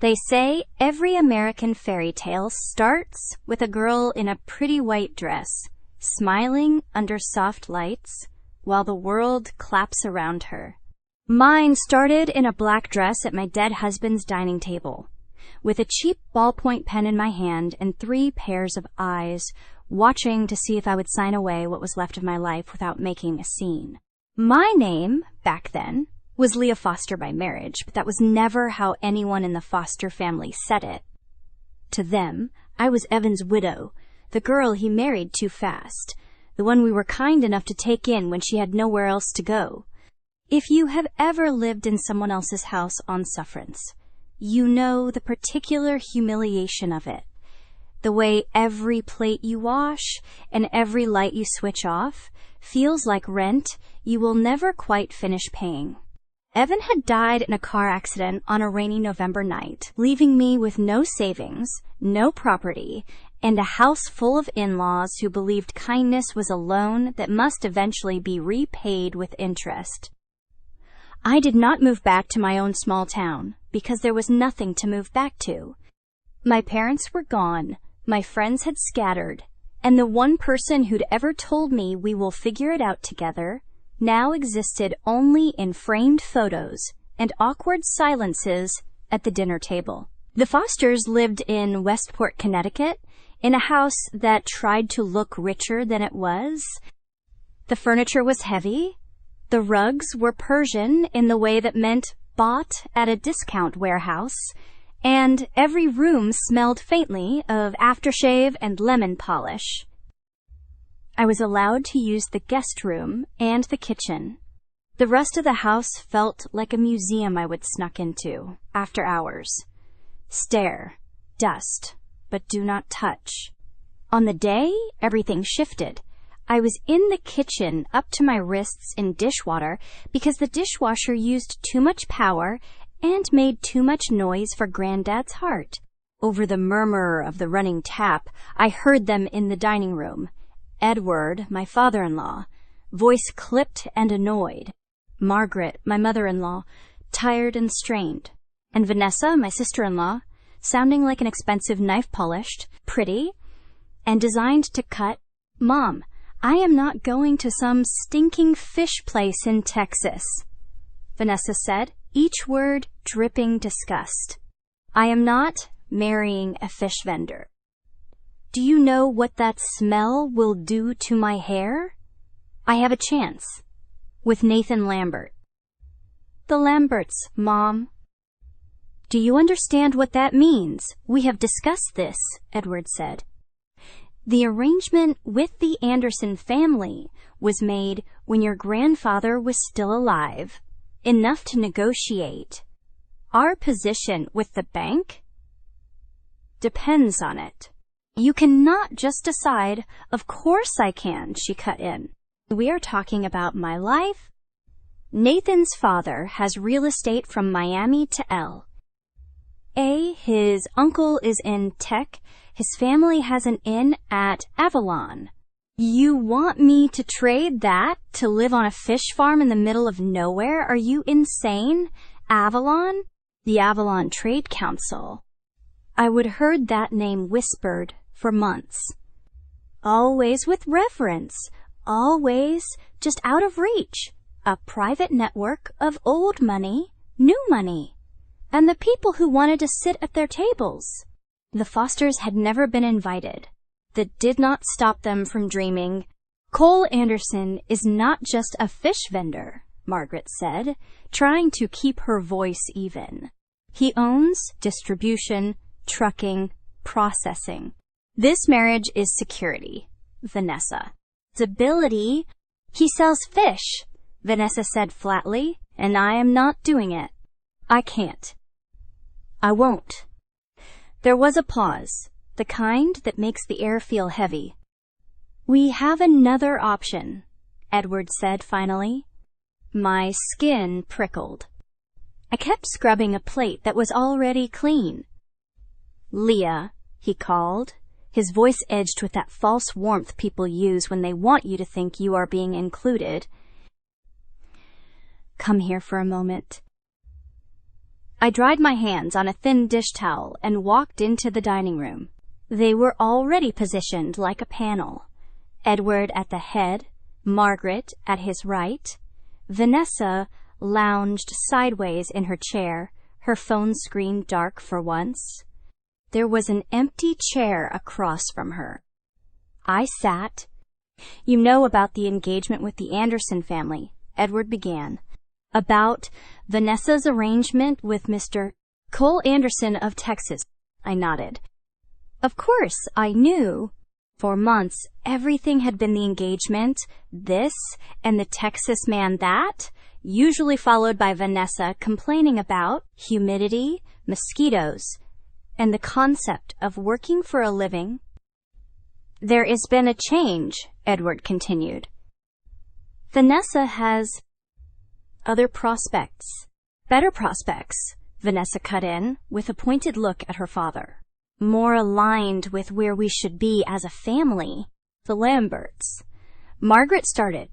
They say every American fairy tale starts with a girl in a pretty white dress, smiling under soft lights, while the world claps around her. Mine started in a black dress at my dead husband's dining table, with a cheap ballpoint pen in my hand and 3 pairs of eyes, watching to see if I would sign away what was left of my life without making a scene. My name, back then, was Leah Foster by marriage, but that was never how anyone in the Foster family said it. To them, I was Evan's widow, the girl he married too fast, the one we were kind enough to take in when she had nowhere else to go. If you have ever lived in someone else's house on sufferance, you know the particular humiliation of it. The way every plate you wash and every light you switch off feels like rent you will never quite finish paying. Evan had died in a car accident on a rainy November night, leaving me with no savings, no property, and a house full of in-laws who believed kindness was a loan that must eventually be repaid with interest. I did not move back to my own small town because there was nothing to move back to. My parents were gone, my friends had scattered, and the one person who'd ever told me we will figure it out together now existed only in framed photos and awkward silences at the dinner table. The Fosters lived in Westport, Connecticut, in a house that tried to look richer than it was. The furniture was heavy. The rugs were Persian in the way that meant bought at a discount warehouse, and every room smelled faintly of aftershave and lemon polish. I was allowed to use the guest room and the kitchen. The rest of the house felt like a museum I would snuck into after hours. Stare, dust, but do not touch. On the day, everything shifted. I was in the kitchen up to my wrists in dishwater because the dishwasher used too much power and made too much noise for Granddad's heart. Over the murmur of the running tap, I heard them in the dining room. Edward, my father-in-law, voice clipped and annoyed. Margaret, my mother-in-law, tired and strained. And Vanessa, my sister-in-law, sounding like an expensive knife polished, pretty, and designed to cut. Mom, I am not going to some stinking fish place in Texas, Vanessa said, each word dripping disgust. I am not marrying a fish vendor. Do you know what that smell will do to my hair? I have a chance. With Nathan Lambert. The Lamberts, Mom. Do you understand what that means? We have discussed this, Edward said. The arrangement with the Anderson family was made when your grandfather was still alive, enough to negotiate. Our position with the bank depends on it. You cannot just decide, of course I can, she cut in. We are talking about my life. Nathan's father has real estate from Miami to L.A. His uncle is in tech. His family has an inn at Avalon. You want me to trade that to live on a fish farm in the middle of nowhere? Are you insane? Avalon? The Avalon Trade Council. I would heard that name whispered for months. Always with reverence. Always just out of reach. A private network of old money, new money, and the people who wanted to sit at their tables. The Fosters had never been invited. That did not stop them from dreaming. Cole Anderson is not just a fish vendor, Margaret said, trying to keep her voice even. He owns distribution, trucking, processing. This marriage is security, Vanessa. Stability. He sells fish, Vanessa said flatly, and I am not doing it. I can't. I won't. There was a pause, the kind that makes the air feel heavy. We have another option, Edward said finally. My skin prickled. I kept scrubbing a plate that was already clean. Leah, he called, his voice edged with that false warmth people use when they want you to think you are being included. Come here for a moment. I dried my hands on a thin dish towel and walked into the dining room. They were already positioned like a panel. Edward at the head, Margaret at his right. Vanessa lounged sideways in her chair, her phone screen dark for once. There was an empty chair across from her. I sat. "You know about the engagement with the Anderson family," Edward began. "About Vanessa's arrangement with Mr. Cole Anderson of Texas." I nodded. Of course, I knew. For months, everything had been the engagement, this, and the Texas man that, usually followed by Vanessa complaining about humidity, mosquitoes, and the concept of working for a living. "There has been a change," Edward continued. "Vanessa has other prospects. Better prospects," Vanessa cut in, with a pointed look at her father. "More aligned with where we should be as a family. The Lamberts." Margaret started.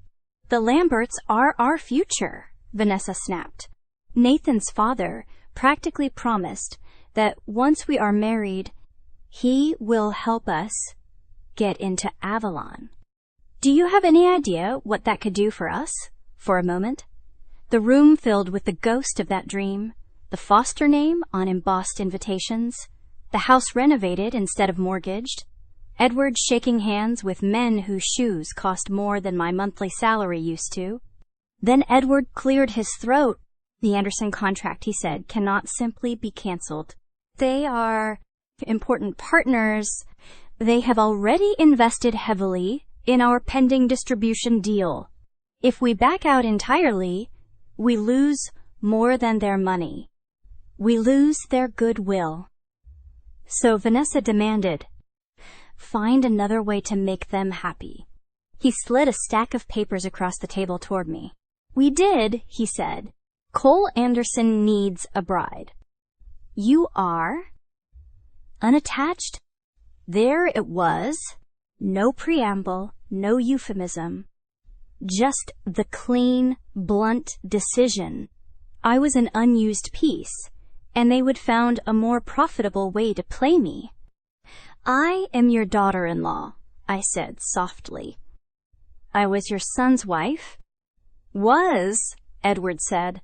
"The Lamberts are our future," Vanessa snapped. "Nathan's father practically promised that once we are married, he will help us get into Avalon. Do you have any idea what that could do for us?" For a moment, the room filled with the ghost of that dream, the Foster name on embossed invitations, the house renovated instead of mortgaged, Edward shaking hands with men whose shoes cost more than my monthly salary used to. Then Edward cleared his throat. "The Anderson contract," he said, "cannot simply be canceled. They are important partners. They have already invested heavily in our pending distribution deal. If we back out entirely, we lose more than their money. We lose their goodwill." So Vanessa demanded, "Find another way to make them happy." He slid a stack of papers across the table toward me. "We did," he said. "Cole Anderson needs a bride. You are unattached." There it was. No preamble, no euphemism. Just the clean, blunt decision. I was an unused piece, and they would found a more profitable way to play me. "I am your daughter-in-law," I said softly. "I was your son's wife." "Was," Edward said.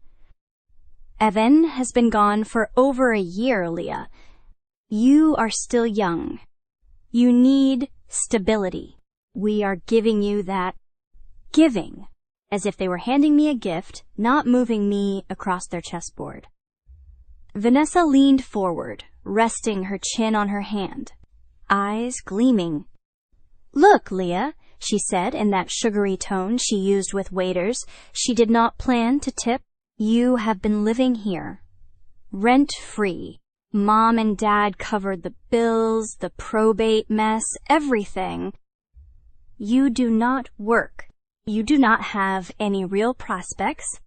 "Evan has been gone for over a year, Leah. You are still young. You need stability. We are giving you that." Giving, as if they were handing me a gift, not moving me across their chessboard. Vanessa leaned forward, resting her chin on her hand, eyes gleaming. "Look, Leah," she said in that sugary tone she used with waiters she did not plan to tip. "You have been living here, rent-free. Mom and Dad covered the bills, the probate mess, everything. You do not work. You do not have any real prospects.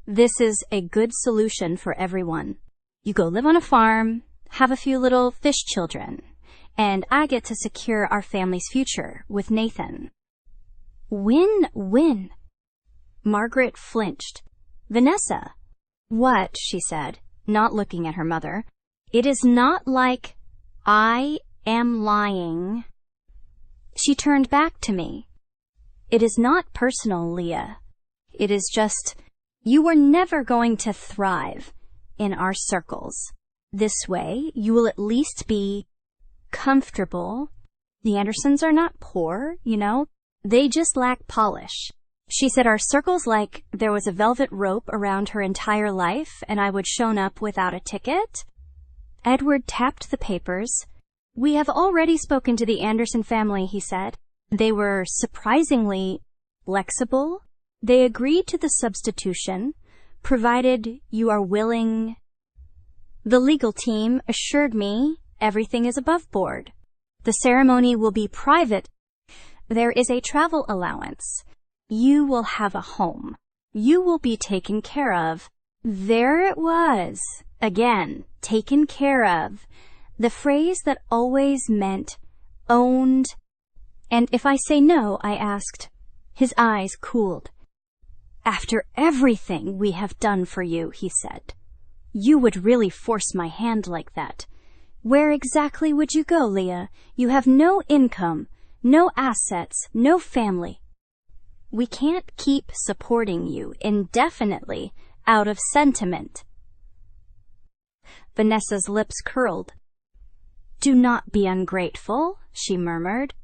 This is a good solution for everyone. You go live on a farm, have a few little fish children, and I get to secure our family's future with Nathan. Win-win." Margaret flinched. "Vanessa." "What?" she said, not looking at her mother. "It is not like I am lying." She turned back to me. "It is not personal, Leah. It is just, you were never going to thrive in our circles. This way, you will at least be comfortable. The Andersons are not poor, you know. They just lack polish." She said our circles like there was a velvet rope around her entire life and I would shown up without a ticket. Edward tapped the papers. "We have already spoken to the Anderson family," he said. "They were surprisingly flexible. They agreed to the substitution, provided you are willing. The legal team assured me everything is above board. The ceremony will be private. There is a travel allowance. You will have a home. You will be taken care of." There it was. Again, taken care of. The phrase that always meant owned. "And if I say no," I asked. His eyes cooled. "After everything we have done for you," he said, You would really force my hand like that. Where exactly would you go, Leah? You have no income, no assets, no family. We can't keep supporting you indefinitely out of sentiment. Vanessa's lips curled. Do not be ungrateful, she murmured.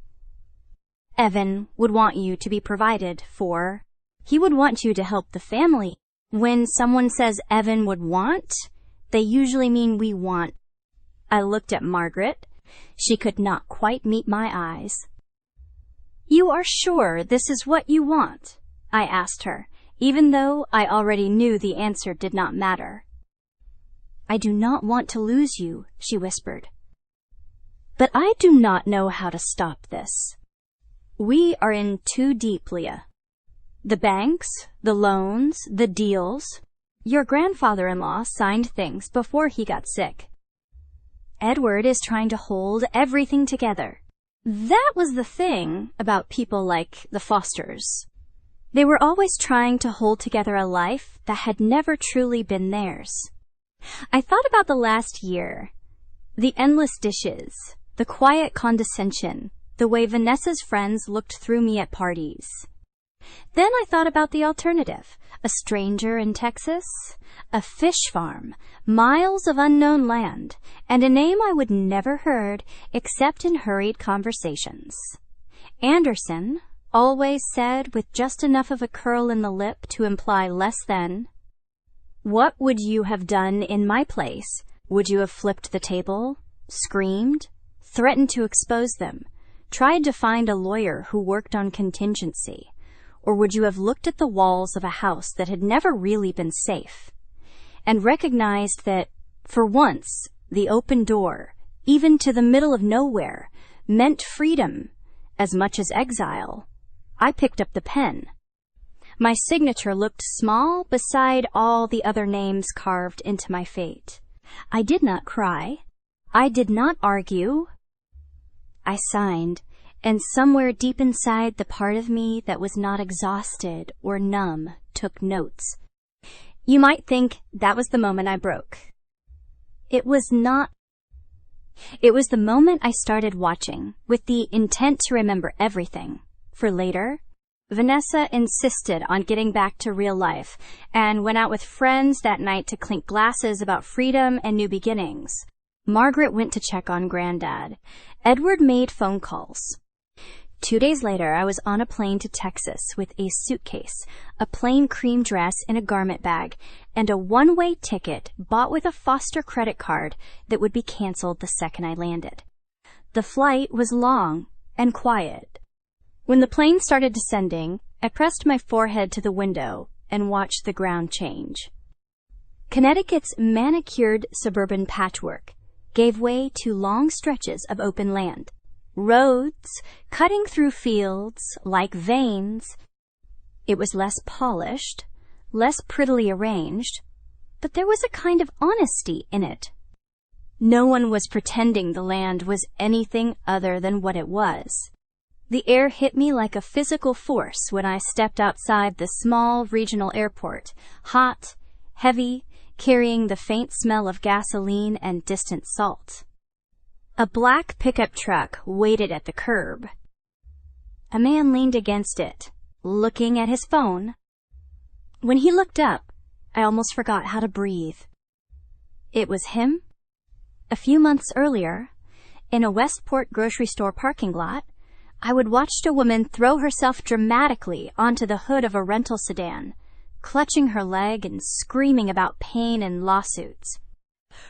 Evan would want you to be provided for. He would want you to help the family. When someone says Evan would want, they usually mean we want. I looked at Margaret. She could not quite meet my eyes. You are sure this is what you want? I asked her, even though I already knew the answer did not matter. I do not want to lose you, she whispered. But I do not know how to stop this. We are in too deep, Leah. The banks, the loans, the deals. Your grandfather-in-law signed things before he got sick. Edward is trying to hold everything together. That was the thing about people like the Fosters. They were always trying to hold together a life that had never truly been theirs. I thought about the last year, the endless dishes, the quiet condescension, the way Vanessa's friends looked through me at parties. Then I thought about the alternative, a stranger in Texas, a fish farm, miles of unknown land, and a name I would never heard except in hurried conversations. Anderson, always said with just enough of a curl in the lip to imply less than. What would you have done in my place? Would you have flipped the table, screamed, threatened to expose them, tried to find a lawyer who worked on contingency? Or would you have looked at the walls of a house that had never really been safe and recognized that, for once, the open door, even to the middle of nowhere, meant freedom as much as exile? I picked up the pen. My signature looked small beside all the other names carved into my fate. I did not cry. I did not argue. I signed, and somewhere deep inside the part of me that was not exhausted or numb took notes. You might think that was the moment I broke. It was not. It was the moment I started watching, with the intent to remember everything. For later, Vanessa insisted on getting back to real life and went out with friends that night to clink glasses about freedom and new beginnings. Margaret went to check on Granddad. Edward made phone calls. 2 days later, I was on a plane to Texas with a suitcase, a plain cream dress in a garment bag, and a one-way ticket bought with a Foster credit card that would be canceled the second I landed. The flight was long and quiet. When the plane started descending, I pressed my forehead to the window and watched the ground change. Connecticut's manicured suburban patchwork gave way to long stretches of open land. Roads cutting through fields like veins. It was less polished, less prettily arranged, but there was a kind of honesty in it. No one was pretending the land was anything other than what it was. The air hit me like a physical force when I stepped outside the small regional airport, hot, heavy, carrying the faint smell of gasoline and distant salt. A black pickup truck waited at the curb. A man leaned against it, looking at his phone. When he looked up, I almost forgot how to breathe. It was him. A few months earlier, in a Westport grocery store parking lot, I would watched a woman throw herself dramatically onto the hood of a rental sedan, clutching her leg and screaming about pain and lawsuits.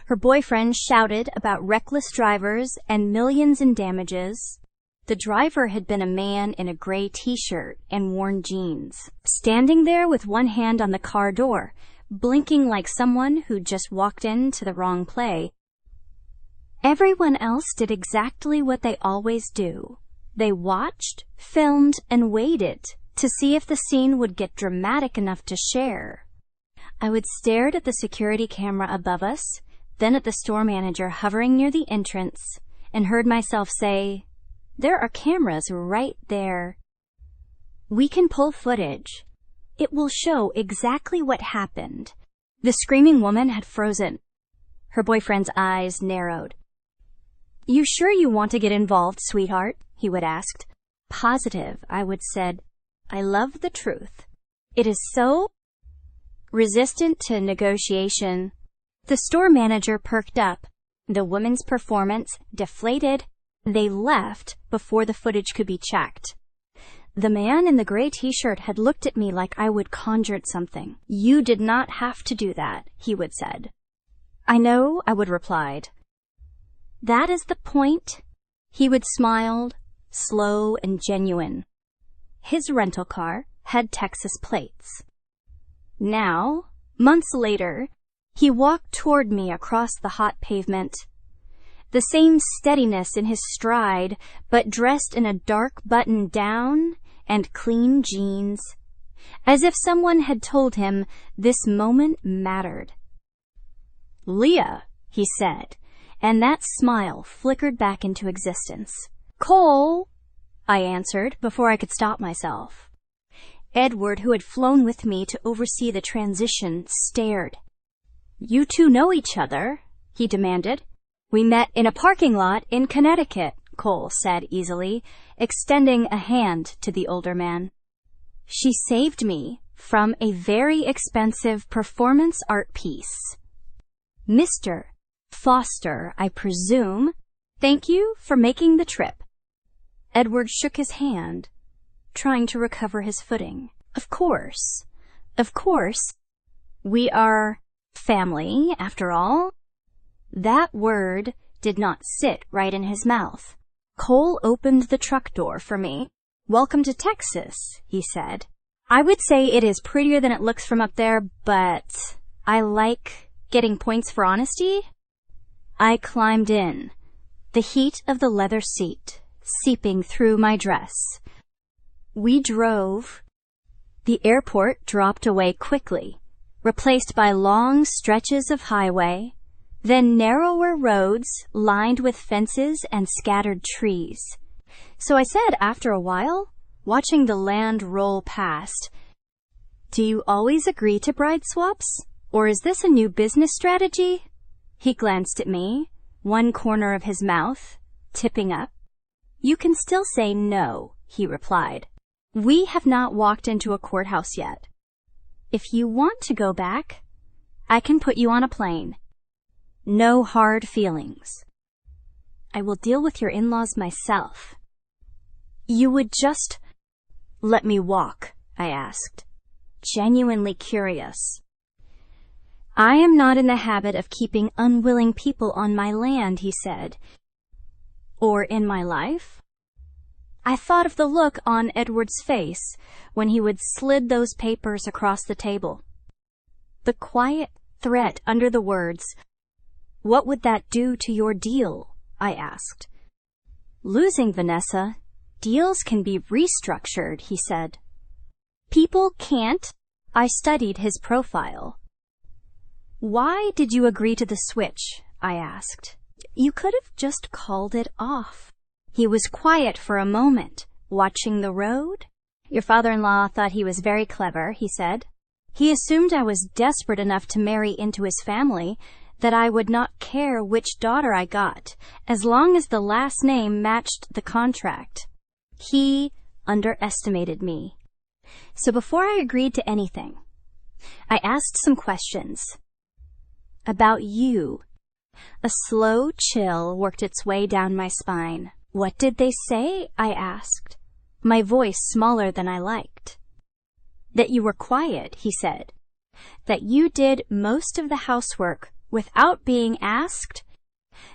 Her boyfriend shouted about reckless drivers and millions in damages. The driver had been a man in a gray t-shirt and worn jeans, standing there with one hand on the car door, blinking like someone who'd just walked into the wrong play. Everyone else did exactly what they always do. They watched, filmed, and waited to see if the scene would get dramatic enough to share. I would stare at the security camera above us, then at the store manager hovering near the entrance, and heard myself say, "There are cameras right there. We can pull footage. It will show exactly what happened. The screaming woman had frozen. Her boyfriend's eyes narrowed. "You sure you want to get involved, sweetheart?" he would ask. "Positive," I would said. "I love the truth. It is so resistant to negotiation." The store manager perked up. The woman's performance deflated. They left before the footage could be checked. The man in the gray t-shirt had looked at me like I would conjured something. "You did not have to do that," he would said. "I know," I would replied. "That is the point." He would smiled, slow and genuine. His rental car had Texas plates. Now, months later, he walked toward me across the hot pavement. The same steadiness in his stride, but dressed in a dark button-down and clean jeans, as if someone had told him this moment mattered. "Leah," he said, and that smile flickered back into existence. "Cole," I answered before I could stop myself. Edward, who had flown with me to oversee the transition, stared. "You two know each other?" he demanded. "We met in a parking lot in Connecticut," Cole said easily, extending a hand to the older man. "She saved me from a very expensive performance art piece." "Mr. Foster, I presume. Thank you for making the trip." Edward shook his hand, trying to recover his footing. Of course. We are family, after all." That word did not sit right in his mouth. Cole opened the truck door for me. "Welcome to Texas," he said. "I would say it is prettier than it looks from up there, but I like getting points for honesty." I climbed in, the heat of the leather seat seeping through my dress. We drove. The airport dropped away quickly, replaced by long stretches of highway, then narrower roads lined with fences and scattered trees. So I said after a while, watching the land roll past, "Do you always agree to bride swaps? Or is this a new business strategy?" He glanced at me, one corner of his mouth tipping up. "You can still say no," he replied. "We have not walked into a courthouse yet. If you want to go back, I can put you on a plane. No hard feelings. I will deal with your in-laws myself." "You would just let me walk?" I asked, genuinely curious. "I am not in the habit of keeping unwilling people on my land," he said. "Or in my life?" I thought of the look on Edward's face when he would slid those papers across the table. The quiet threat under the words, "What would that do to your deal?" I asked. "Losing Vanessa, deals can be restructured," he said. "People can't." I studied his profile. "Why did you agree to the switch?" I asked. "You could have just called it off." He was quiet for a moment, watching the road. "Your father-in-law thought he was very clever," he said. "He assumed I was desperate enough to marry into his family, that I would not care which daughter I got, as long as the last name matched the contract. He underestimated me. So before I agreed to anything, I asked some questions. About you." A slow chill worked its way down my spine. "What did they say?" I asked, my voice smaller than I liked. "That you were quiet," he said. "That you did most of the housework without being asked.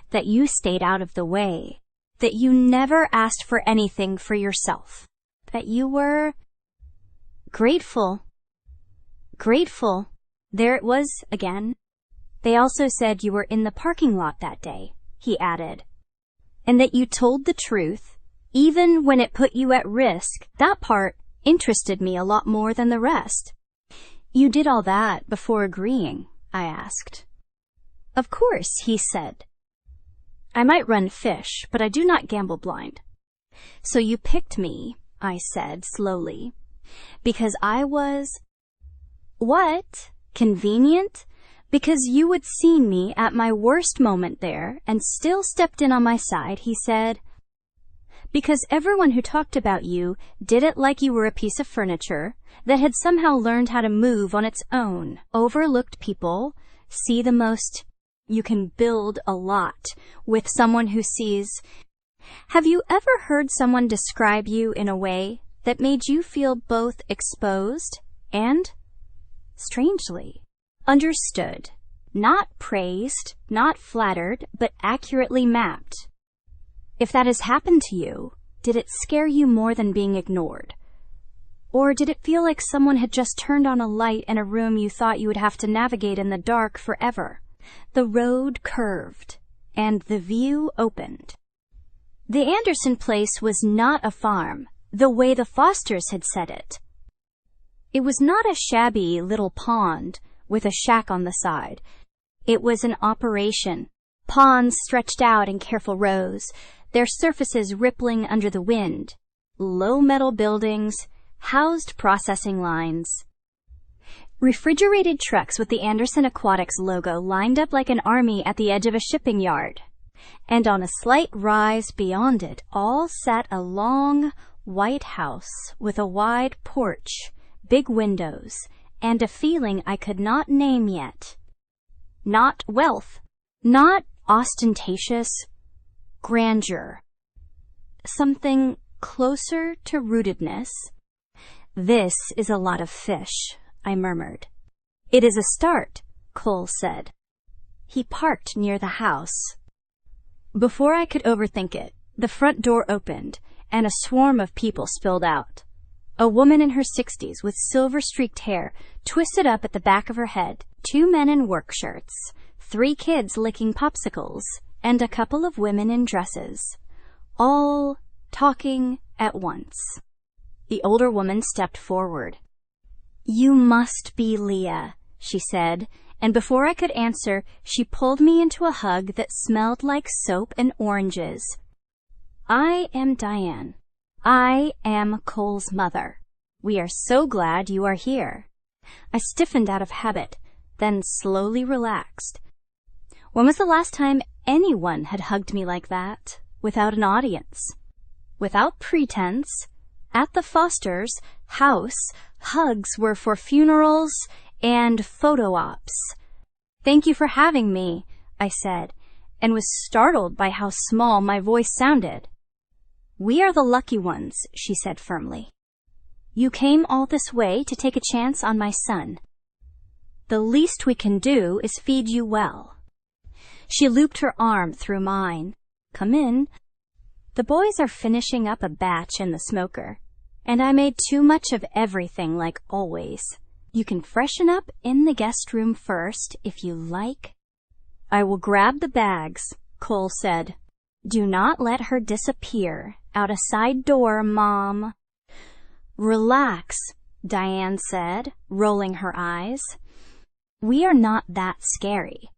That you stayed out of the way. That you never asked for anything for yourself. That you were grateful." Grateful. There it was again. "They also said you were in the parking lot that day," he added. "And that you told the truth, even when it put you at risk." That part interested me a lot more than the rest. "You did all that before agreeing?" I asked. "Of course," he said. "I might run fish, but I do not gamble blind." "So you picked me," I said slowly, "because I was—" "What? Convenient? Because you had seen me at my worst moment there and still stepped in on my side, he said. Because everyone who talked about you did it like you were a piece of furniture that had somehow learned how to move on its own. Overlooked people see the most. You can build a lot with someone who sees. Have you ever heard someone describe you in a way that made you feel both exposed and, strangely, understood? Not praised, not flattered, but accurately mapped. If that has happened to you, did it scare you more than being ignored? Or did it feel like someone had just turned on a light in a room you thought you would have to navigate in the dark forever? The road curved, and the view opened. The Anderson place was not a farm, the way the Fosters had said it. It was not a shabby little pond with a shack on the side. It was an operation. Ponds stretched out in careful rows, their surfaces rippling under the wind. Low metal buildings housed processing lines. Refrigerated trucks with the Anderson Aquatics logo lined up like an army at the edge of a shipping yard. And on a slight rise beyond it all sat a long, white house with a wide porch, big windows, and a feeling I could not name yet. Not wealth, not ostentatious grandeur. Something closer to rootedness. This is a lot of fish, I murmured. It is a start, Cole said. He parked near the house. Before I could overthink it, the front door opened, and a swarm of people spilled out. A woman in her 60s with silver-streaked hair twisted up at the back of her head, 2 men in work shirts, 3 kids licking popsicles, and a couple of women in dresses, all talking at once. The older woman stepped forward. "You must be Leah," she said, and before I could answer, she pulled me into a hug that smelled like soap and oranges. "I am Diane. I am Cole's mother. We are so glad you are here." I stiffened out of habit, then slowly relaxed. When was the last time anyone had hugged me like that, without an audience? Without pretense? At the Fosters' house, hugs were for funerals and photo ops. "Thank you for having me," I said, and was startled by how small my voice sounded. "We are the lucky ones," she said firmly. "You came all this way to take a chance on my son. The least we can do is feed you well." She looped her arm through mine. "Come in. The boys are finishing up a batch in the smoker, and I made too much of everything like always. You can freshen up in the guest room first, if you like." "I will grab the bags," Cole said. "Do not let her disappear out a side door, Mom." "Relax," Diane said, rolling her eyes. "We are not that scary."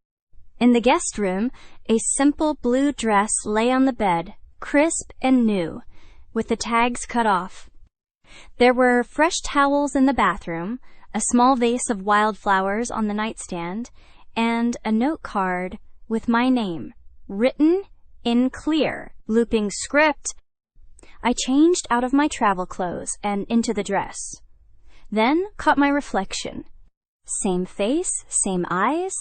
In the guest room, a simple blue dress lay on the bed, crisp and new, with the tags cut off. There were fresh towels in the bathroom, a small vase of wildflowers on the nightstand, and a note card with my name, written in clear, looping script. I changed out of my travel clothes and into the dress. Then caught my reflection. Same face, same eyes,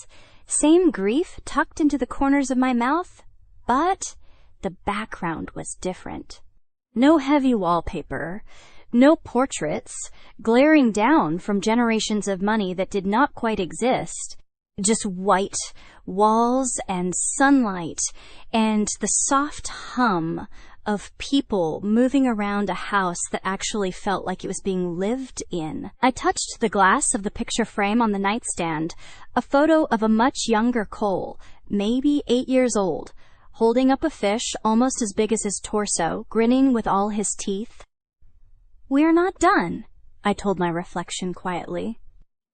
same grief tucked into the corners of my mouth, but the background was different. No heavy wallpaper, no portraits glaring down from generations of money that did not quite exist. Just white walls and sunlight and the soft hum of people moving around a house that actually felt like it was being lived in. I touched the glass of the picture frame on the nightstand, a photo of a much younger Cole, maybe 8 years old, holding up a fish almost as big as his torso, grinning with all his teeth. "We're not done," I told my reflection quietly.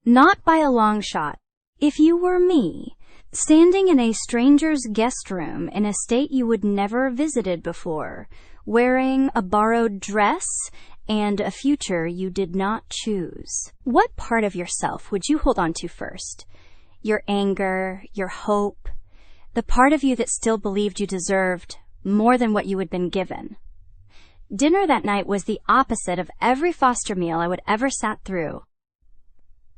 "Not by a long shot. If you were me, standing in a stranger's guest room in a state you would never visited before, wearing a borrowed dress and a future you did not choose, what part of yourself would you hold on to first? your anger, your hope, the part of you that still believed you deserved more than what you had been given. Dinner that night was the opposite of every foster meal I would ever sat through.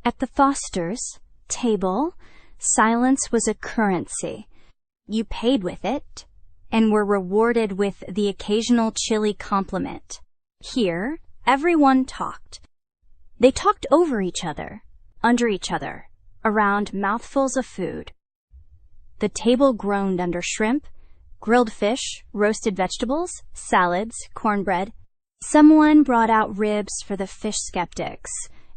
At the Fosters' table, silence was a currency. You paid with it, and were rewarded with the occasional chilly compliment. Here, everyone talked. They talked over each other, under each other, around mouthfuls of food. The table groaned under shrimp, grilled fish, roasted vegetables, salads, cornbread. Someone brought out ribs for the fish skeptics,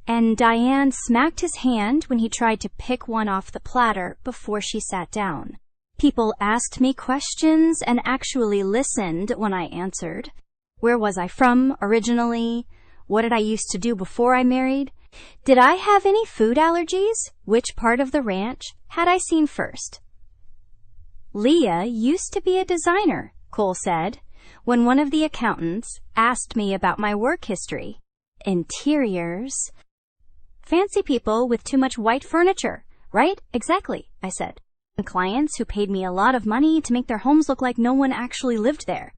and Diane smacked his hand when he tried to pick one off the platter before she sat down. People asked me questions and actually listened when I answered. Where was I from originally? What did I used to do before I married? Did I have any food allergies? Which part of the ranch had I seen first? Leah used to be a designer, Cole said, when one of the accountants asked me about my work history. Interiors. Fancy people with too much white furniture, right? Exactly, I said. Clients who paid me a lot of money to make their homes look like no one actually lived there.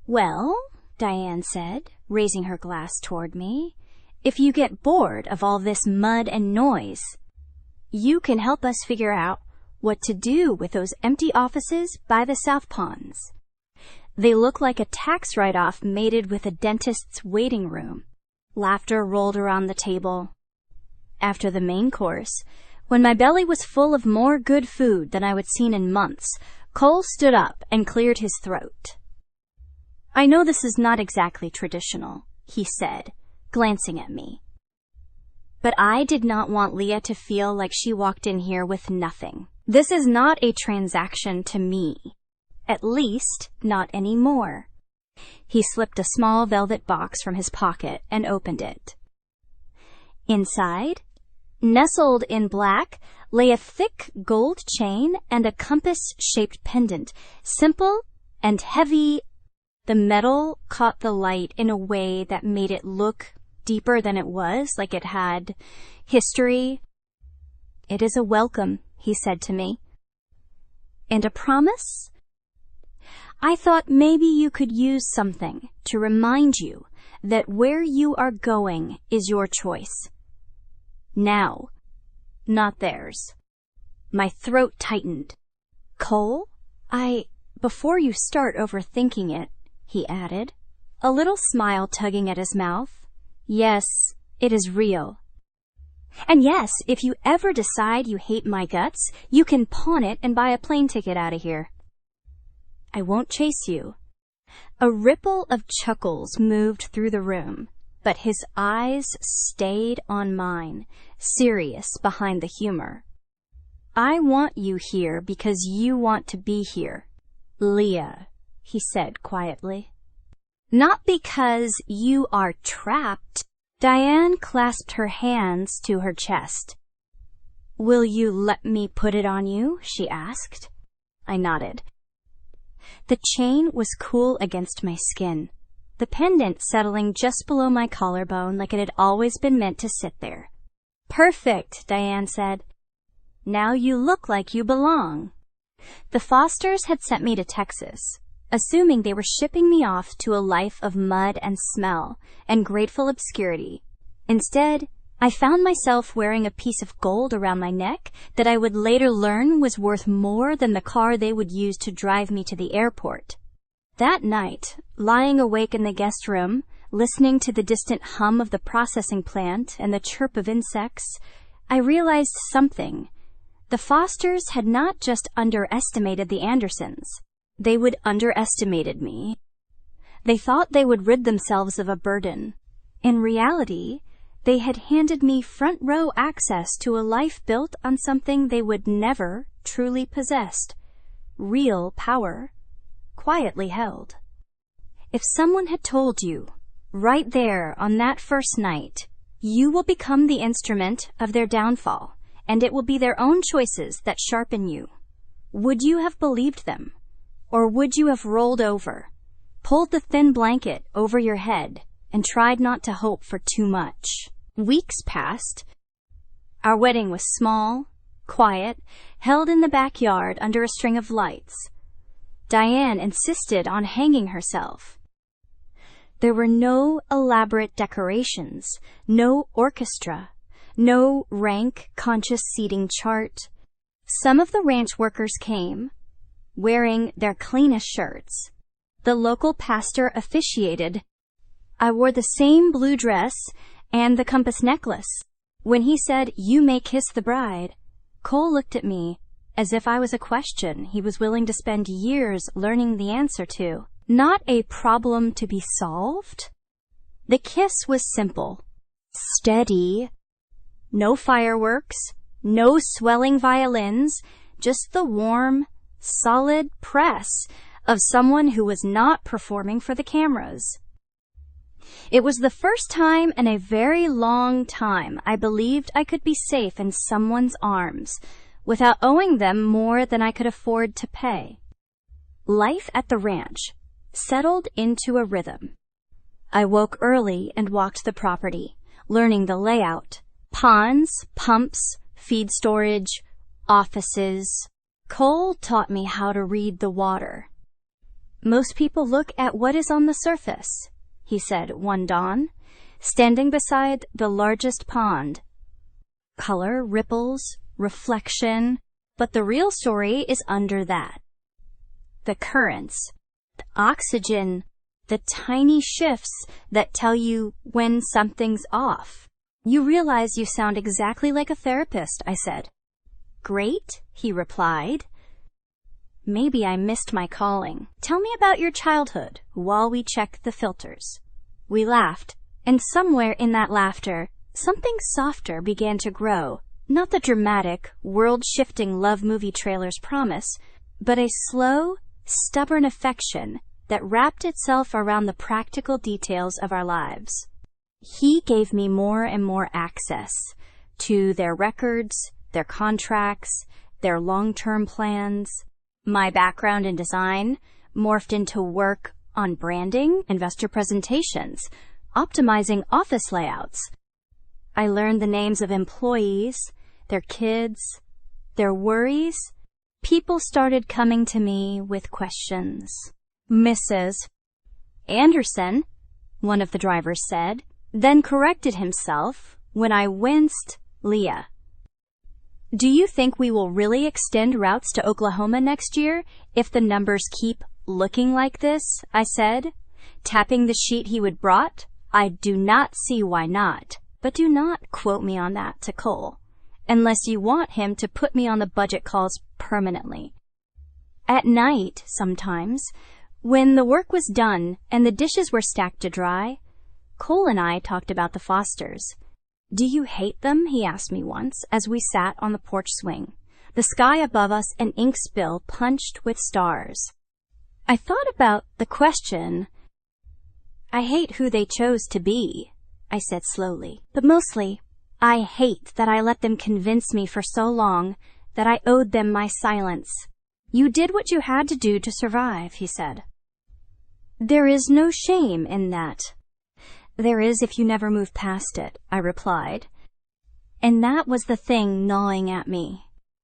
Well, Diane said, raising her glass toward me, if you get bored of all this mud and noise, you can help us figure out what to do with those empty offices by the South Ponds. They look like a tax write-off mated with a dentist's waiting room. Laughter rolled around the table. After the main course, when my belly was full of more good food than I had seen in months, Cole stood up and cleared his throat. I know this is not exactly traditional, he said, glancing at me. But I did not want Leah to feel like she walked in here with nothing. This is not a transaction to me. At least, not anymore. He slipped a small velvet box from his pocket and opened it. Inside, nestled in black, lay a thick gold chain and a compass-shaped pendant, simple and heavy. The metal caught the light in a way that made it look deeper than it was, like it had history. It is a welcome, he said to me. And a promise? I thought maybe you could use something to remind you that where you are going is your choice. Now, not theirs. My throat tightened. Cole, before you start overthinking it, he added, a little smile tugging at his mouth. Yes, it is real. And yes, if you ever decide you hate my guts, you can pawn it and buy a plane ticket out of here. I won't chase you. A ripple of chuckles moved through the room, but his eyes stayed on mine, serious behind the humor. I want you here because you want to be here, Leah, he said quietly. Not because you are trapped. Diane clasped her hands to her chest. Will you let me put it on you? She asked. I nodded. The chain was cool against my skin, the pendant settling just below my collarbone like it had always been meant to sit there. Perfect, Diane said. Now you look like you belong. The Fosters had sent me to Texas, assuming they were shipping me off to a life of mud and smell and grateful obscurity. Instead, I found myself wearing a piece of gold around my neck that I would later learn was worth more than the car they would use to drive me to the airport. That night, lying awake in the guest room, listening to the distant hum of the processing plant and the chirp of insects, I realized something. The Fosters had not just underestimated the Andersons. They would underestimated me. They thought they would rid themselves of a burden. In reality, they had handed me front-row access to a life built on something they would never truly possessed. Real power, quietly held. If someone had told you, right there on that first night, you will become the instrument of their downfall, and it will be their own choices that sharpen you, would you have believed them? Or would you have rolled over, pulled the thin blanket over your head, and tried not to hope for too much? Weeks passed. Our wedding was small, quiet, held in the backyard under a string of lights. Diane insisted on hanging herself. There were no elaborate decorations, no orchestra, no rank, conscious seating chart. Some of the ranch workers came, wearing their cleanest shirts. The local pastor officiated. I wore the same blue dress and the compass necklace. When he said, "You may kiss the bride," Cole looked at me as if I was a question he was willing to spend years learning the answer to, not a problem to be solved. The kiss was simple, steady, no fireworks, no swelling violins, just the warm, solid press of someone who was not performing for the cameras. It was the first time in a very long time I believed I could be safe in someone's arms without owing them more than I could afford to pay. Life at the ranch settled into a rhythm. I woke early and walked the property, learning the layout. Ponds, pumps, feed storage, offices. Cole taught me how to read the water. Most people look at what is on the surface, he said one dawn, standing beside the largest pond. Color, ripples, reflection, but the real story is under that. The currents, the oxygen, the tiny shifts that tell you when something's off. You realize you sound exactly like a therapist, I said. Great, he replied. Maybe I missed my calling. Tell me about your childhood while we check the filters. We laughed, and somewhere in that laughter, something softer began to grow. Not the dramatic, world-shifting love movie trailers promise, but a slow, stubborn affection that wrapped itself around the practical details of our lives. He gave me more and more access to their records, their contracts, their long-term plans. My background in design morphed into work on branding, investor presentations, optimizing office layouts. I learned the names of employees, their kids, their worries. People started coming to me with questions. Mrs. Anderson, one of the drivers said, then corrected himself when I winced. Leah. Do you think we will really extend routes to Oklahoma next year if the numbers keep looking like this? I said, tapping the sheet he had brought. I do not see why not, but do not quote me on that to Cole, unless you want him to put me on the budget calls permanently. At night, sometimes, when the work was done and the dishes were stacked to dry, Cole and I talked about the Fosters. Do you hate them? He asked me once as we sat on the porch swing, the sky above us an ink spill punched with stars. I thought about the question. I hate who they chose to be, I said slowly, but mostly, I hate that I let them convince me for so long that I owed them my silence. You did what you had to do to survive, he said. There is no shame in that. There is if you never move past it, I replied. And that was the thing gnawing at me.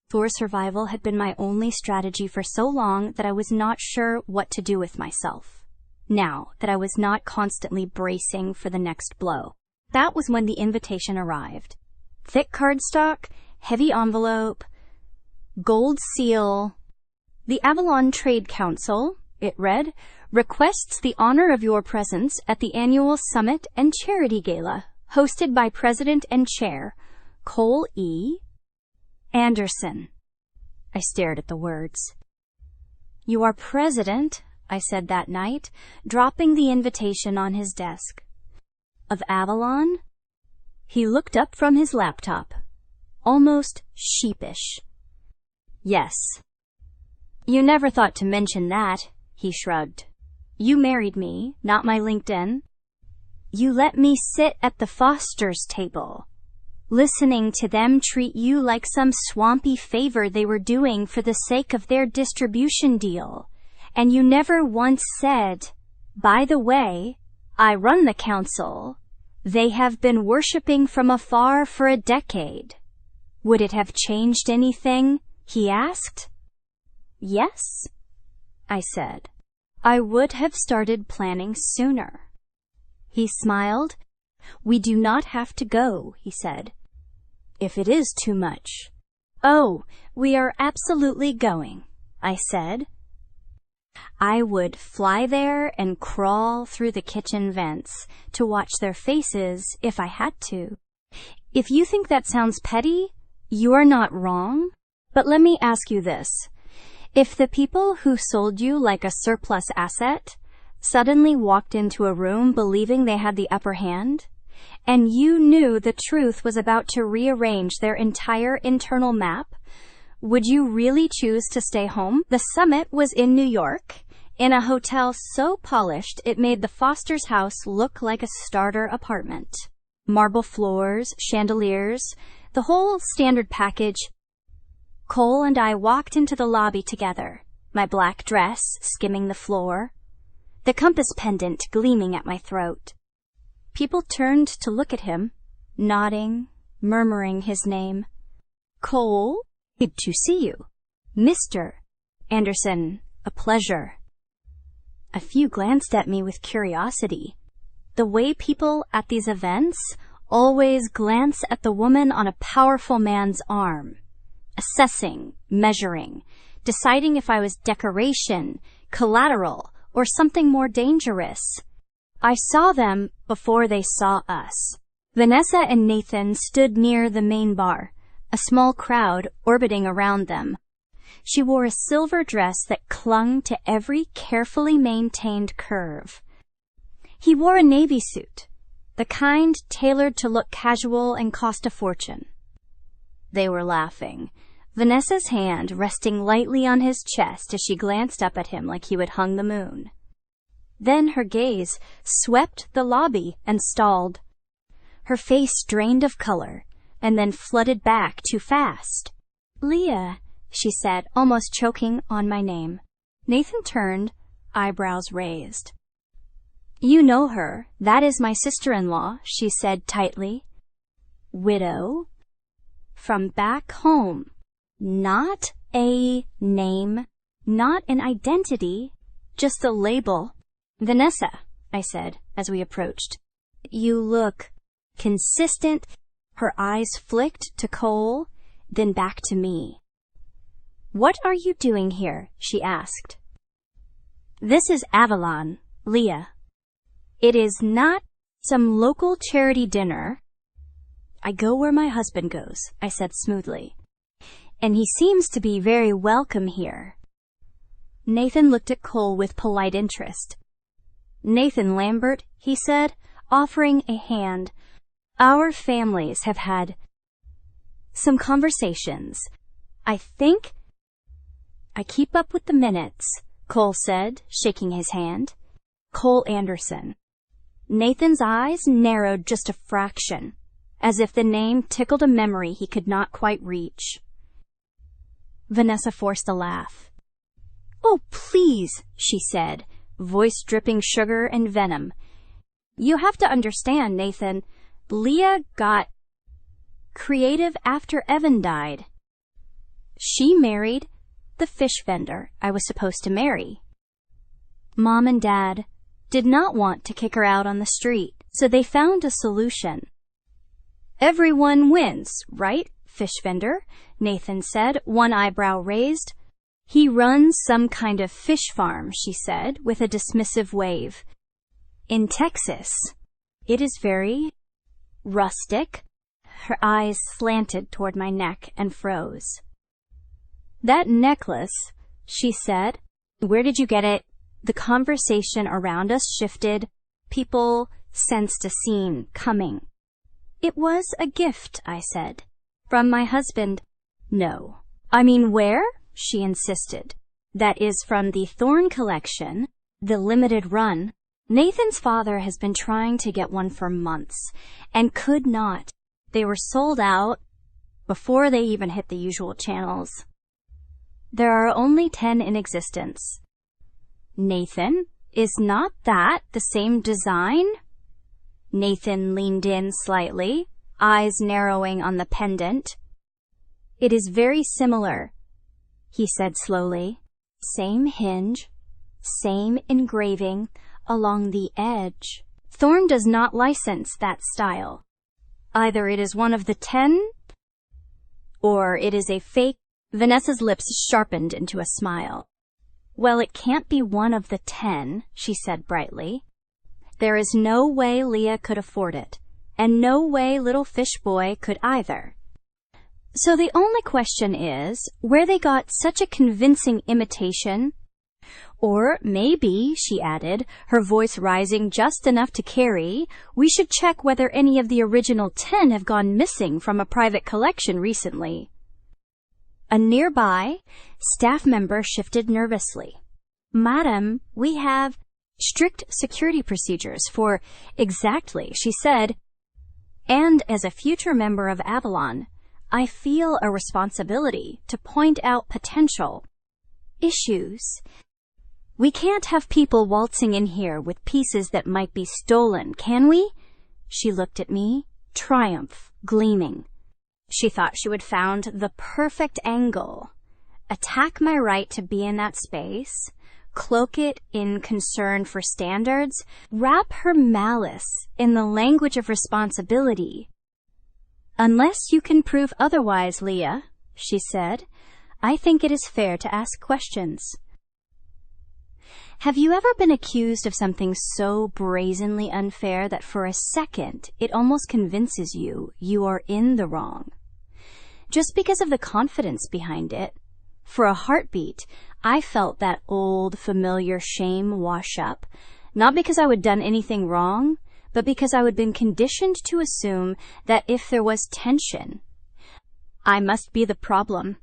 For survival had been my only strategy for so long that I was not sure what to do with myself. Now that I was not constantly bracing for the next blow. That was when the invitation arrived. Thick cardstock, heavy envelope, gold seal. The Avalon Trade Council, it read, requests the honor of your presence at the annual Summit and Charity Gala, hosted by President and Chair, Cole E. Anderson. I stared at the words. You are president, I said that night, dropping the invitation on his desk. Of Avalon? He looked up from his laptop, almost sheepish. Yes. You never thought to mention that, he shrugged. You married me, not my LinkedIn. You let me sit at the Fosters' table, listening to them treat you like some swampy favor they were doing for the sake of their distribution deal. And you never once said, by the way, I run the council. They have been worshiping from afar for a decade. Would it have changed anything? He asked. Yes, I said. I would have started planning sooner. He smiled. We do not have to go, he said. If it is too much. Oh, we are absolutely going, I said. I would fly there and crawl through the kitchen vents to watch their faces if I had to. If you think that sounds petty, you are not wrong. But let me ask you this. If the people who sold you like a surplus asset suddenly walked into a room believing they had the upper hand, and you knew the truth was about to rearrange their entire internal map, would you really choose to stay home? The summit was in New York, in a hotel so polished it made the Foster's house look like a starter apartment. Marble floors, chandeliers, the whole standard package. Cole and I walked into the lobby together, my black dress skimming the floor, the compass pendant gleaming at my throat. People turned to look at him, nodding, murmuring his name. Cole, good to see you. Mr. Anderson, a pleasure. A few glanced at me with curiosity. The way people at these events always glance at the woman on a powerful man's arm, assessing, measuring, deciding if I was decoration, collateral, or something more dangerous. I saw them before they saw us. Vanessa and Nathan stood near the main bar, a small crowd orbiting around them. She wore a silver dress that clung to every carefully maintained curve. He wore a navy suit, the kind tailored to look casual and cost a fortune. They were laughing, Vanessa's hand resting lightly on his chest as she glanced up at him like he would hung the moon. Then her gaze swept the lobby and stalled. Her face drained of color and then flooded back too fast. Leah, she said, almost choking on my name. Nathan turned, eyebrows raised. You know her. That is my sister-in-law, she said tightly. Widow. From back home. Not a name, not an identity, just a label. Vanessa, I said as we approached. You look consistent. Her eyes flicked to Cole, then back to me. What are you doing here? She asked. This is Avalon, Leah. It is not some local charity dinner. I go where my husband goes, I said smoothly. And he seems to be very welcome here. Nathan looked at Cole with polite interest. Nathan Lambert, he said, offering a hand. Our families have had some conversations. I think I keep up with the minutes, Cole said, shaking his hand. Cole Anderson. Nathan's eyes narrowed just a fraction, as if the name tickled a memory he could not quite reach. Vanessa forced a laugh. Oh, please, she said, voice dripping sugar and venom. You have to understand, Nathan. Leah got creative after Evan died. She married the fish vendor I was supposed to marry. Mom and Dad did not want to kick her out on the street, so they found a solution. Everyone wins, right, fish vendor? Nathan said, one eyebrow raised. He runs some kind of fish farm, she said, with a dismissive wave. In Texas. It is very rustic. Her eyes slanted toward my neck and froze. That necklace, she said. Where did you get it? The conversation around us shifted. People sensed a scene coming. It was a gift, I said. From my husband. No. I mean, where? She insisted. That is from the Thorn collection, the limited run. Nathan's father has been trying to get one for months, and could not. They were sold out before they even hit the usual channels. There are only 10 in existence. Nathan, is not that the same design? Nathan leaned in slightly, eyes narrowing on the pendant. It is very similar, he said slowly. Same hinge, same engraving along the edge. Thorn does not license that style. Either it is one of the 10, or it is a fake. Vanessa's lips sharpened into a smile. Well, it can't be one of the 10, she said brightly. There is no way Leah could afford it, and no way little fish boy could either. So the only question is where they got such a convincing imitation. Or maybe, she added, her voice rising just enough to carry, we should check whether any of the original 10 have gone missing from a private collection recently. A nearby staff member shifted nervously. Madam, we have strict security procedures for exactly, she said. And as a future member of Avalon, I feel a responsibility to point out potential issues. We can't have people waltzing in here with pieces that might be stolen, can we? She looked at me, triumph gleaming. She thought she would found the perfect angle. Attack my right to be in that space, cloak it in concern for standards, wrap her malice in the language of responsibility. Unless you can prove otherwise, Leah, she said, I think it is fair to ask questions. Have you ever been accused of something so brazenly unfair that for a second it almost convinces you you are in the wrong? Just because of the confidence behind it. For a heartbeat, I felt that old, familiar shame wash up, not because I would done anything wrong, but because I had been conditioned to assume that if there was tension, I must be the problem.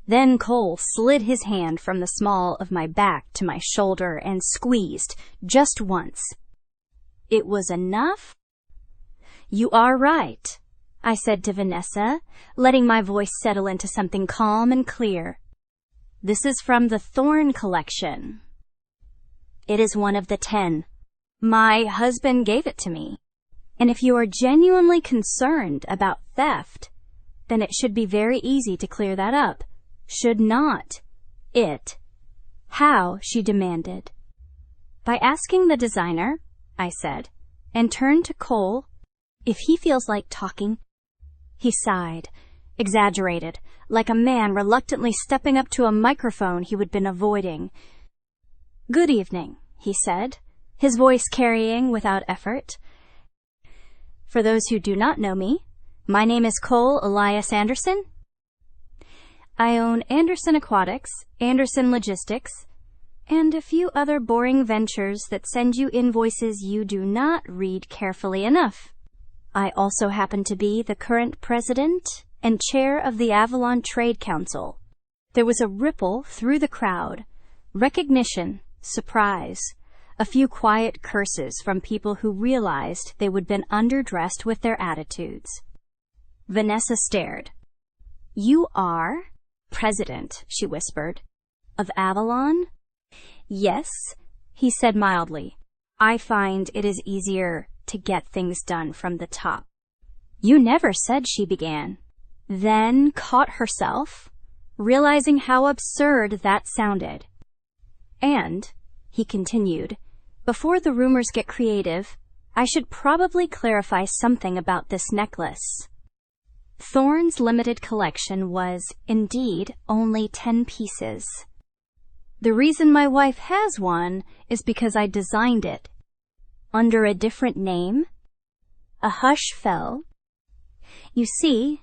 Then Cole slid his hand from the small of my back to my shoulder and squeezed just once. It was enough. You are right, I said to Vanessa, letting my voice settle into something calm and clear. This is from the Thorn collection. It is one of the 10. My husband gave it to me. And if you are genuinely concerned about theft, then it should be very easy to clear that up. Should not it? How? She demanded. By asking the designer, I said, and turned to Cole. If he feels like talking. He sighed, exaggerated, like a man reluctantly stepping up to a microphone he had been avoiding. Good evening, he said, his voice carrying without effort. For those who do not know me, my name is Cole Elias Anderson. I own Anderson Aquatics, Anderson Logistics, and a few other boring ventures that send you invoices you do not read carefully enough. I also happen to be the current president and chair of the Avalon Trade Council. There was a ripple through the crowd, recognition, surprise, a few quiet curses from people who realized they would been underdressed with their attitudes. Vanessa stared. You are president, she whispered. Of Avalon? Yes, he said mildly. I find it is easier to get things done from the top. You never said, she began, then caught herself, realizing how absurd that sounded. And, he continued, before the rumors get creative, I should probably clarify something about this necklace. Thorn's limited collection was, indeed, only 10 pieces. The reason my wife has one is because I designed it. Under a different name? A hush fell. You see,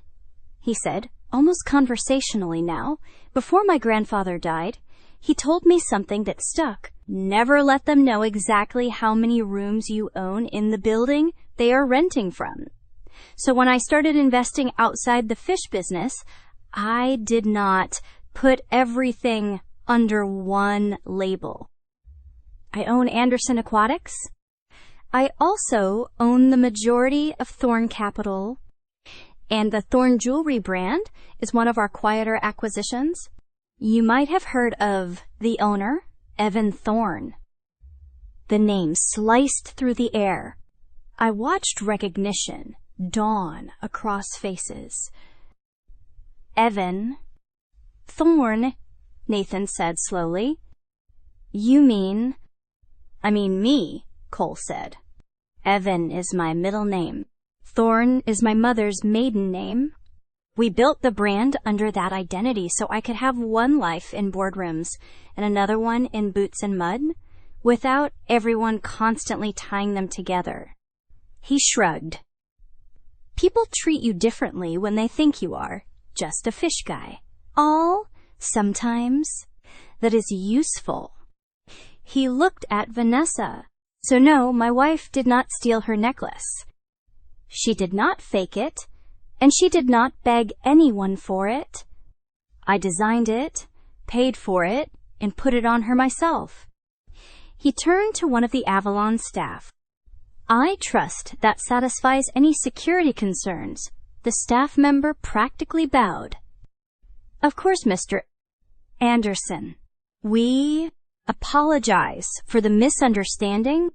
he said, almost conversationally now, before my grandfather died, he told me something that stuck. Never let them know exactly how many rooms you own in the building they are renting from. So when I started investing outside the fish business, I did not put everything under one label. I own Anderson Aquatics. I also own the majority of Thorn Capital, and the Thorn Jewelry brand is one of our quieter acquisitions. You might have heard of the owner, Evan Thorn. The name sliced through the air. I watched recognition dawn across faces. Evan. Thorn, Nathan said slowly. You mean... I mean me, Cole said. Evan is my middle name. Thorn is my mother's maiden name. We built the brand under that identity so I could have one life in boardrooms and another one in boots and mud, without everyone constantly tying them together. He shrugged. People treat you differently when they think you are just a fish guy. All, sometimes, that is useful. He looked at Vanessa. So no, my wife did not steal her necklace. She did not fake it, and she did not beg anyone for it. I designed it, paid for it, and put it on her myself. He turned to one of the Avalon staff. I trust that satisfies any security concerns. The staff member practically bowed. Of course, Mr. Anderson. We apologize for the misunderstanding.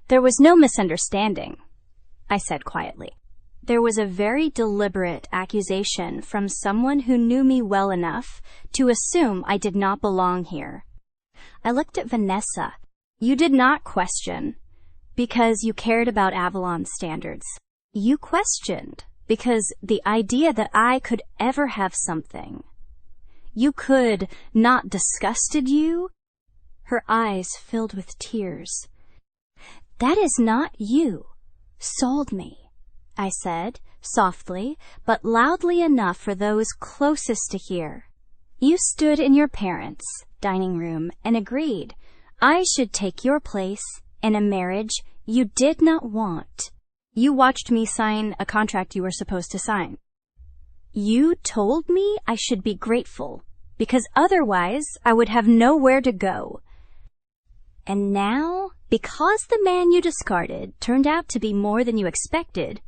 There was no misunderstanding, I said quietly. There was a very deliberate accusation from someone who knew me well enough to assume I did not belong here. I looked at Vanessa. You did not question because you cared about Avalon standards. You questioned because the idea that I could ever have something you could not disgusted you. Her eyes filled with tears. That is not you. Sold me, I said, softly, but loudly enough for those closest to hear. You stood in your parents' dining room and agreed I should take your place in a marriage you did not want. You watched me sign a contract you were supposed to sign. You told me I should be grateful, because otherwise I would have nowhere to go. And now, because the man you discarded turned out to be more than you expected,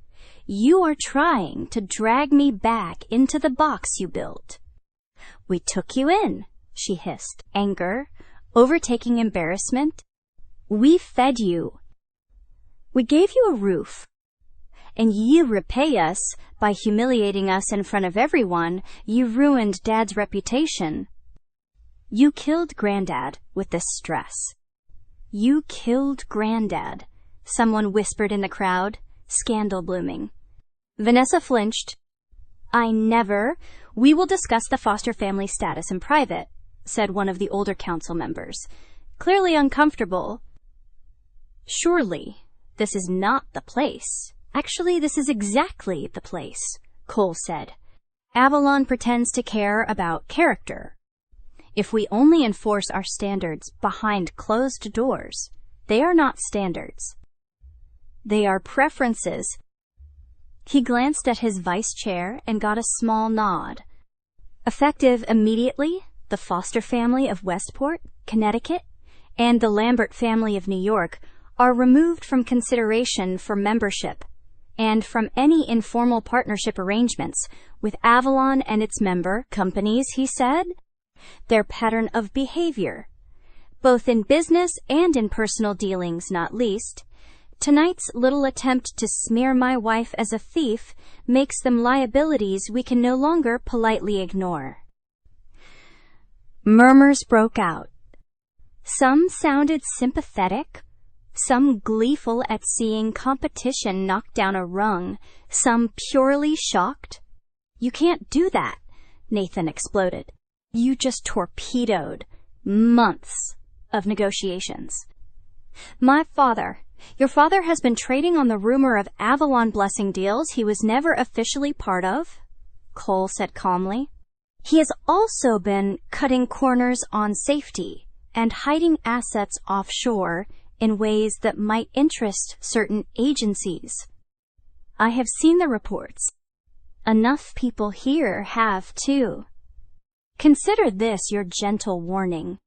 you are trying to drag me back into the box you built. We took you in, she hissed, anger overtaking embarrassment. We fed you. We gave you a roof. And you repay us by humiliating us in front of everyone. You ruined Dad's reputation. You killed Granddad with this stress. You killed Granddad, someone whispered in the crowd, scandal blooming. Vanessa flinched. I never. We will discuss the foster family status in private, said one of the older council members, clearly uncomfortable. Surely, this is not the place. Actually, this is exactly the place, Cole said. Avalon pretends to care about character. If we only enforce our standards behind closed doors, they are not standards. They are preferences. He glanced at his vice chair and got a small nod. Effective immediately, the Foster family of Westport, Connecticut, and the Lambert family of New York are removed from consideration for membership and from any informal partnership arrangements with Avalon and its member companies, he said. Their pattern of behavior, both in business and in personal dealings, not least. Tonight's little attempt to smear my wife as a thief makes them liabilities we can no longer politely ignore. Murmurs broke out. Some sounded sympathetic, some gleeful at seeing competition knock down a rung, some purely shocked. You can't do that, Nathan exploded. You just torpedoed months of negotiations. Your father has been trading on the rumor of Avalon blessing deals he was never officially part of, Cole said calmly. He has also been cutting corners on safety and hiding assets offshore in ways that might interest certain agencies. I have seen the reports. Enough people here have, too. Consider this your gentle warning.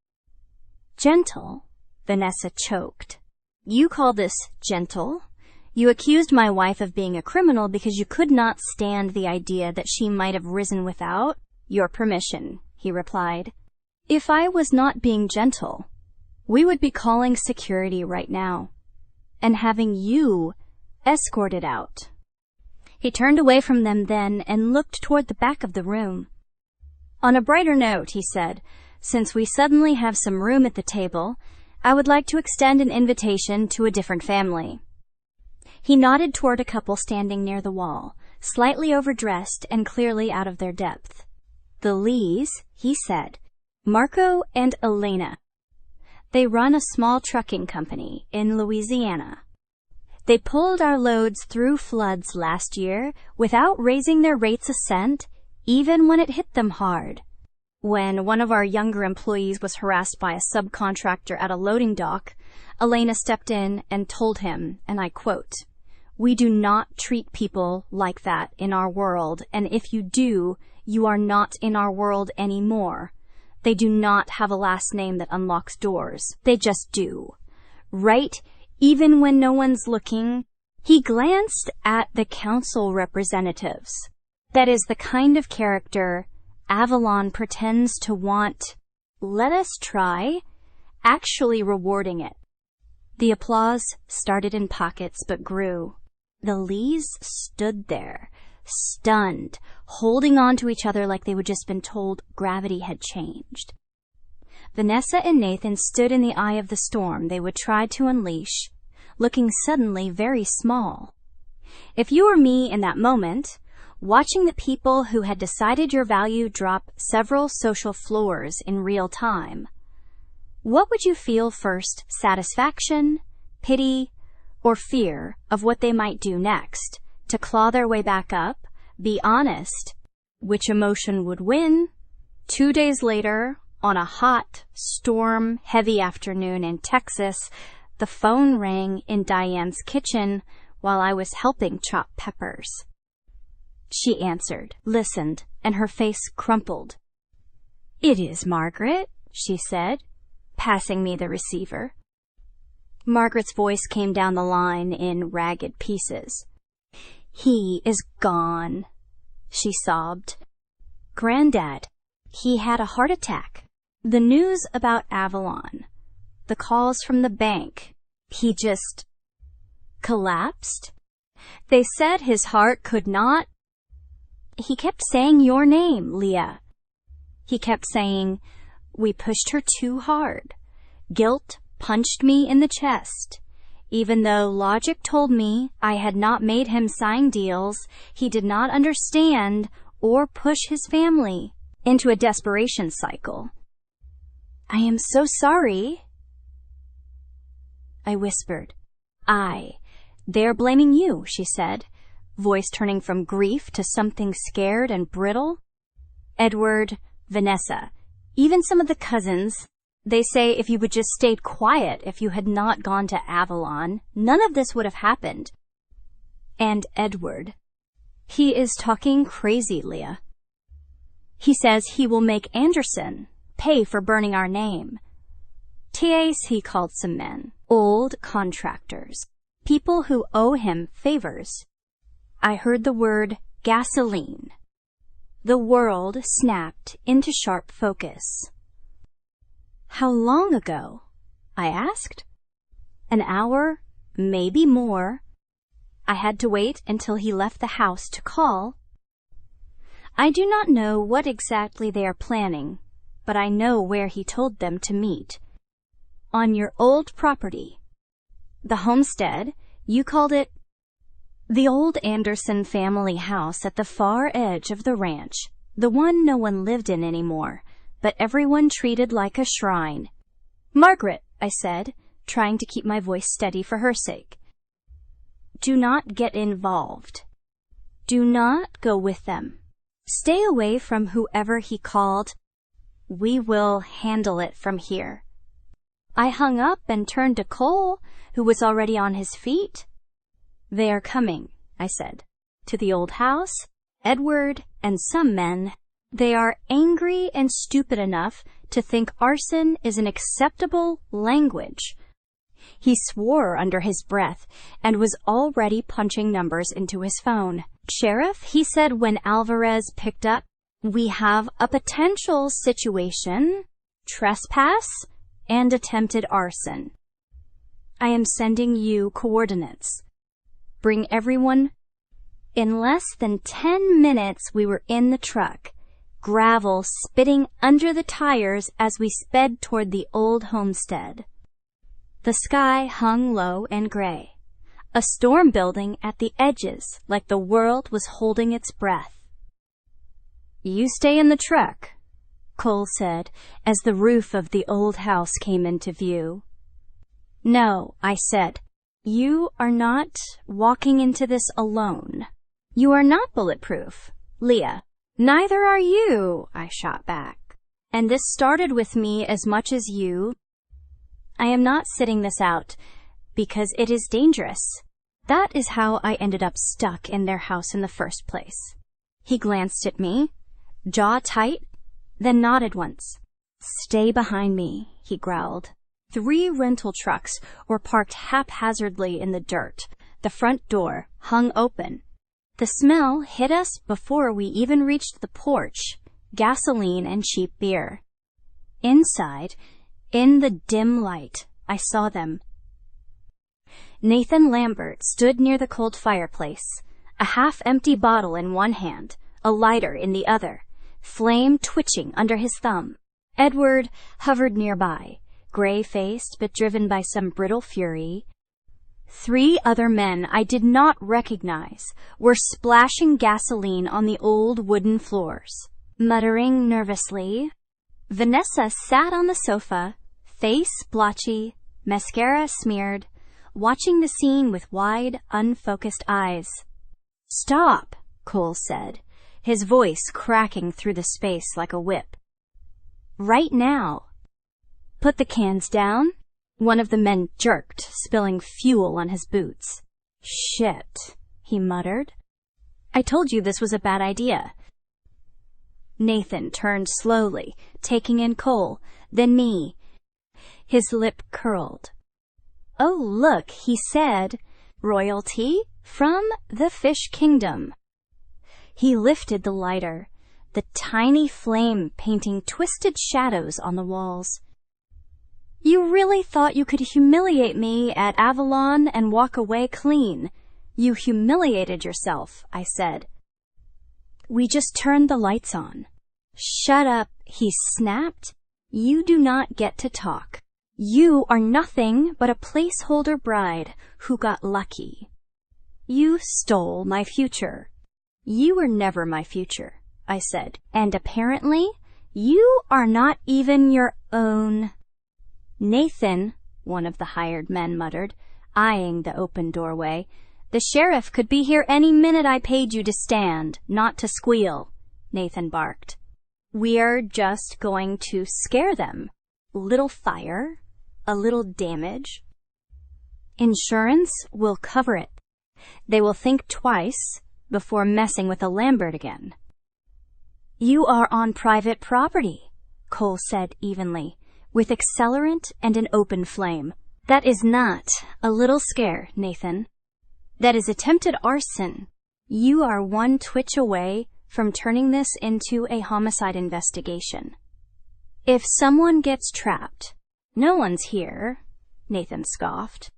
Gentle? Vanessa choked. You call this gentle? You accused my wife of being a criminal because you could not stand the idea that she might have risen without your permission, he replied. If I was not being gentle, we would be calling security right now and having you escorted out. He turned away from them then and looked toward the back of the room. On a brighter note, he said, since we suddenly have some room at the table, I would like to extend an invitation to a different family. He nodded toward a couple standing near the wall, slightly overdressed and clearly out of their depth. The Lees, he said, Marco and Elena. They run a small trucking company in Louisiana. They pulled our loads through floods last year without raising their rates a cent, even when it hit them hard. When one of our younger employees was harassed by a subcontractor at a loading dock, Elena stepped in and told him, and I quote, "We do not treat people like that in our world, and if you do, you are not in our world anymore. They do not have a last name that unlocks doors. They just do. Right? Even when no one's looking." He glanced at the council representatives. That is the kind of character Avalon pretends to want, let us try, actually rewarding it. The applause started in pockets but grew. The Lees stood there, stunned, holding on to each other like they had just been told gravity had changed. Vanessa and Nathan stood in the eye of the storm they would try to unleash, looking suddenly very small. If you were me in that moment, watching the people who had decided your value drop several social floors in real time, what would you feel first? Satisfaction, pity, or fear of what they might do next? To claw their way back up? Be honest. Which emotion would win? 2 days later, on a hot, storm-heavy afternoon in Texas, the phone rang in Diane's kitchen while I was helping chop peppers. She answered, listened, and her face crumpled. "It is Margaret," she said, passing me the receiver. Margaret's voice came down the line in ragged pieces. "He is gone," she sobbed. "Granddad, he had a heart attack. The news about Avalon, the calls from the bank, he just collapsed. They said his heart could not. He kept saying your name, Leah. He kept saying, we pushed her too hard. Guilt punched me in the chest. Even though logic told me I had not made him sign deals, he did not understand or push his family into a desperation cycle. I am so sorry," I whispered. "They're blaming you," she said, voice turning from grief to something scared and brittle. "Edward, Vanessa, even some of the cousins, they say if you would just stayed quiet, if you had not gone to Avalon, none of this would have happened. And Edward, he is talking crazy, Leah. He says he will make Anderson pay for burning our name. TAs, he called some men, old contractors, people who owe him favors." I heard the word gasoline. The world snapped into sharp focus. "How long ago?" I asked. "An hour, maybe more. I had to wait until he left the house to call. I do not know what exactly they are planning, but I know where he told them to meet. On your old property. The homestead, you called it. The old Anderson family house at the far edge of the ranch, the one no one lived in anymore, but everyone treated like a shrine." "Margaret," I said, trying to keep my voice steady for her sake. "Do not get involved. Do not go with them. Stay away from whoever he called. We will handle it from here." I hung up and turned to Cole, who was already on his feet. "They are coming," I said, "to the old house, Edward and some men. They are angry and stupid enough to think arson is an acceptable language." He swore under his breath and was already punching numbers into his phone. "Sheriff," he said when Alvarez picked up, "we have a potential situation, trespass, and attempted arson. I am sending you coordinates. Bring everyone." In less than 10 minutes, we were in the truck, gravel spitting under the tires as we sped toward the old homestead. The sky hung low and gray, a storm building at the edges like the world was holding its breath. "You stay in the truck," Cole said as the roof of the old house came into view. "No," I said. "You are not walking into this alone. You are not bulletproof, Leah." "Neither are you," I shot back. "And this started with me as much as you. I am not sitting this out because it is dangerous. That is how I ended up stuck in their house in the first place." He glanced at me, jaw tight, then nodded once. "Stay behind me," he growled. 3 rental trucks were parked haphazardly in the dirt. The front door hung open. The smell hit us before we even reached the porch, gasoline and cheap beer. Inside, in the dim light, I saw them. Nathan Lambert stood near the cold fireplace, a half-empty bottle in one hand, a lighter in the other, flame twitching under his thumb. Edward hovered nearby, gray-faced but driven by some brittle fury. 3 other men I did not recognize were splashing gasoline on the old wooden floors, muttering nervously. Vanessa sat on the sofa, face blotchy, mascara smeared, watching the scene with wide, unfocused eyes. "Stop," Cole said, his voice cracking through the space like a whip. "Right now." "Put the cans down." One of the men jerked, spilling fuel on his boots. "Shit," he muttered. "I told you this was a bad idea." Nathan turned slowly, taking in Cole, then me. His lip curled. "Oh, look," he said. "Royalty from the Fish Kingdom." He lifted the lighter, the tiny flame painting twisted shadows on the walls. "You really thought you could humiliate me at Avalon and walk away clean. You humiliated yourself," I said. "We just turned the lights on." "Shut up," he snapped. "You do not get to talk. You are nothing but a placeholder bride who got lucky. You stole my future." "You were never my future," I said, "and apparently you are not even your own." "Nathan," one of the hired men muttered, eyeing the open doorway, "the sheriff could be here any minute. I paid you to stand, not to squeal," Nathan barked. "We're just going to scare them. Little fire, a little damage. Insurance will cover it. They will think twice before messing with a Lambert again." "You are on private property," Cole said evenly, with accelerant and an open flame. "That is not a little scare, Nathan. That is attempted arson. You are one twitch away from turning this into a homicide investigation. If someone gets trapped, no one's here," Nathan scoffed.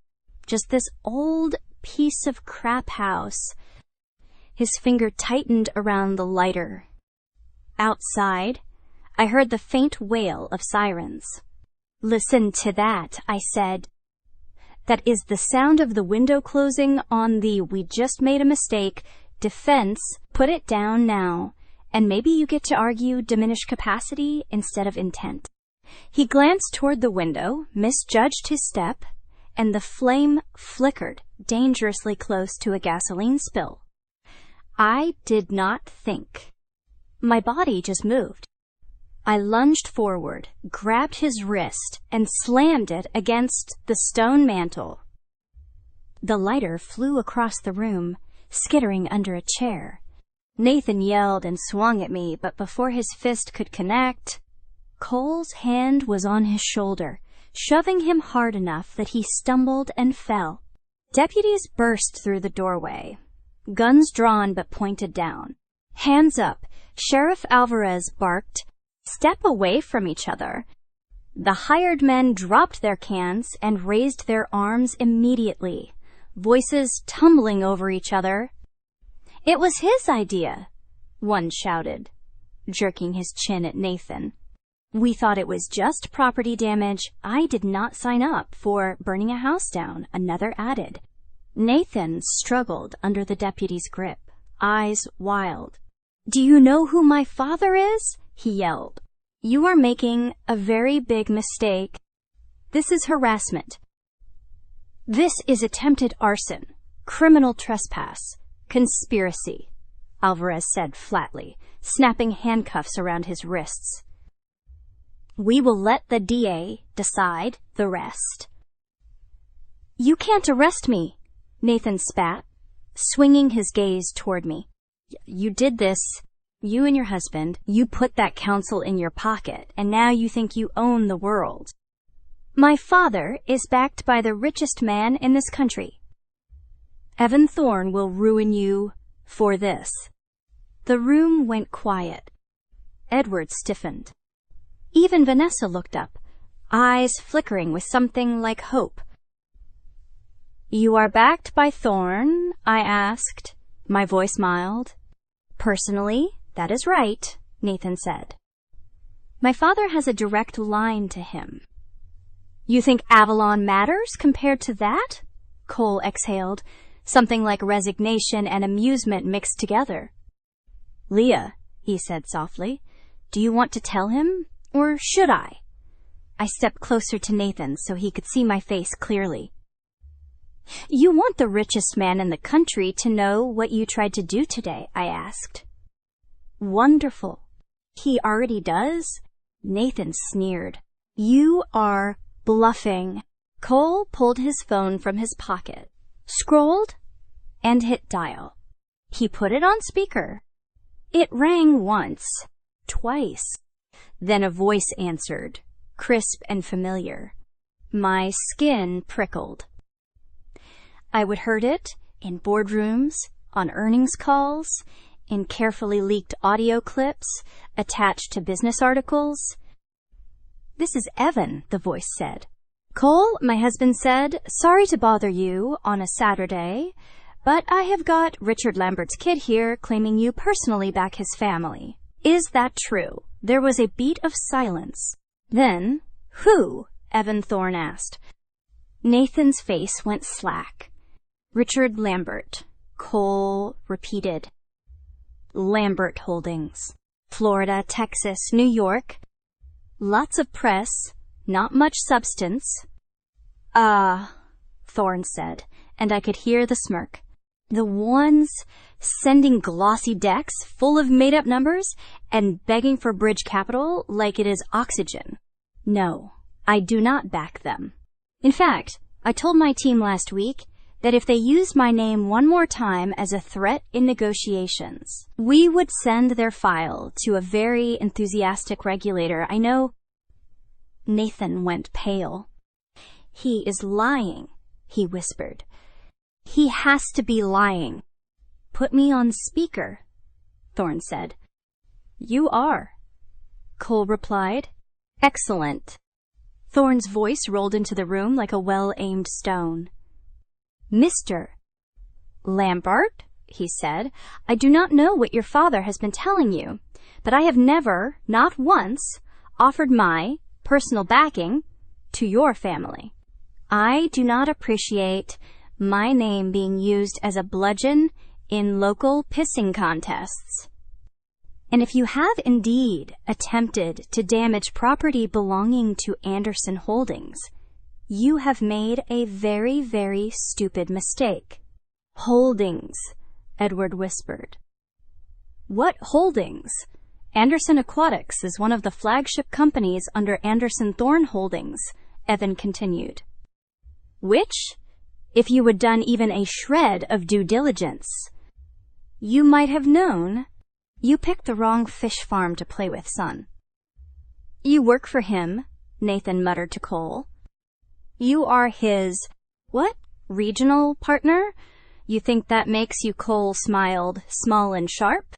"Just this old piece of crap house." His finger tightened around the lighter. Outside, I heard the faint wail of sirens. "Listen to that," I said. "That is the sound of the window closing on the 'we just made a mistake' defense. Put it down now, and maybe you get to argue diminished capacity instead of intent." He glanced toward the window, misjudged his step, and the flame flickered dangerously close to a gasoline spill. I did not think. My body just moved. I lunged forward, grabbed his wrist, and slammed it against the stone mantel. The lighter flew across the room, skittering under a chair. Nathan yelled and swung at me, but before his fist could connect, Cole's hand was on his shoulder, shoving him hard enough that he stumbled and fell. Deputies burst through the doorway, guns drawn but pointed down. "Hands up," Sheriff Alvarez barked. "Step away from each other." The hired men dropped their cans and raised their arms immediately, voices tumbling over each other. "It was his idea," one shouted. jerking his chin at Nathan. "We thought it was just property damage. I did not sign up for burning a house down," another added. Nathan struggled under the deputy's grip, eyes wild. "Do you know who my father is?" he yelled. "You are making a very big mistake. This is harassment. This is attempted arson, criminal trespass, conspiracy," Alvarez said flatly, snapping handcuffs around his wrists. "We will let the DA decide the rest." "You can't arrest me," Nathan spat, swinging his gaze toward me. "You did this. You and your husband. You put that counsel in your pocket, and now you think you own the world. My father is backed by the richest man in this country. Evan Thorne will ruin you for this." The room went quiet. Edward stiffened. Even Vanessa looked up, eyes flickering with something like hope. "You are backed by Thorne?" I asked, my voice mild. "Personally, that is right," Nathan said. "My father has a direct line to him." "You think Avalon matters compared to that?" Cole exhaled, something like resignation and amusement mixed together. "Leah," he said softly, "do you want to tell him, or should I?" I stepped closer to Nathan so he could see my face clearly. "You want the richest man in the country to know what you tried to do today?" I asked. "Wonderful. He already does?" Nathan sneered. "You are bluffing." Cole pulled his phone from his pocket, scrolled, and hit dial. He put it on speaker. It rang once, twice. Then a voice answered, crisp and familiar. My skin prickled. I would heard it in boardrooms, on earnings calls, in carefully leaked audio clips attached to business articles. "This is Evan," the voice said. "Cole," my husband said, "sorry to bother you on a Saturday, but I have got Richard Lambert's kid here claiming you personally back his family. Is that true?" There was a beat of silence. Then, "Who?" Evan Thorne asked. Nathan's face went slack. "Richard Lambert," Cole repeated. "Lambert Holdings. Florida, Texas, New York. Lots of press, not much substance." Thorne said, and I could hear the smirk. "The ones sending glossy decks full of made-up numbers and begging for bridge capital like it is oxygen. No, I do not back them. In fact, I told my team last week that if they used my name one more time as a threat in negotiations, we would send their file to a very enthusiastic regulator. I know." Nathan went pale. "He is lying," he whispered. "He has to be lying." "Put me on speaker," Thorne said. "You are," Cole replied. "Excellent." Thorne's voice rolled into the room like a well-aimed stone. "Mr. Lambert," he said, "I do not know what your father has been telling you, but I have never, not once, offered my personal backing to your family. I do not appreciate my name being used as a bludgeon in local pissing contests. And if you have indeed attempted to damage property belonging to Anderson Holdings, you have made a very, very stupid mistake." "Holdings," Edward whispered. "What holdings?" "Anderson Aquatics is one of the flagship companies under Anderson Thorne Holdings," Evan continued. "Which, if you had done even a shred of due diligence, you might have known. You picked the wrong fish farm to play with, son." "You work for him," Nathan muttered to Cole. "You are his, what, regional partner? You think that makes you," Cole smiled, "small and sharp?"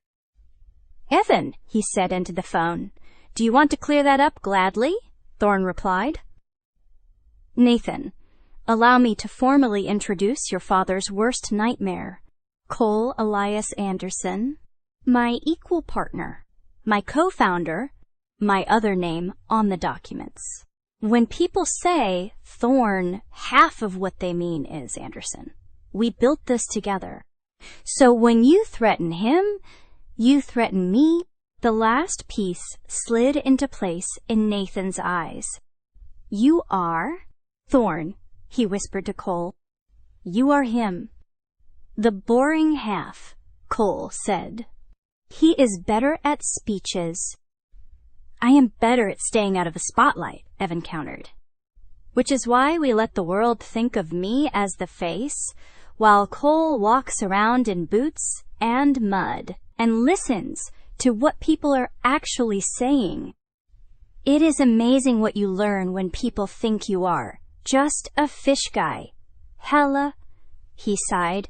"Evan," he said into the phone. "Do you want to clear that up gladly?" Thorne replied. "Nathan, allow me to formally introduce your father's worst nightmare, Cole Elias Anderson, my equal partner, my co-founder, my other name on the documents. When people say Thorn, half of what they mean is Anderson. We built this together. So when you threaten him, you threaten me. The last piece slid into place in Nathan's eyes. You are Thorn, he whispered to Cole. You are him. The boring half, Cole said. He is better at speeches. I am better at staying out of the spotlight, Evan countered. Which is why we let the world think of me as the face, while Cole walks around in boots and mud and listens to what people are actually saying. It is amazing what you learn when people think you are just a fish guy. Hella, he sighed.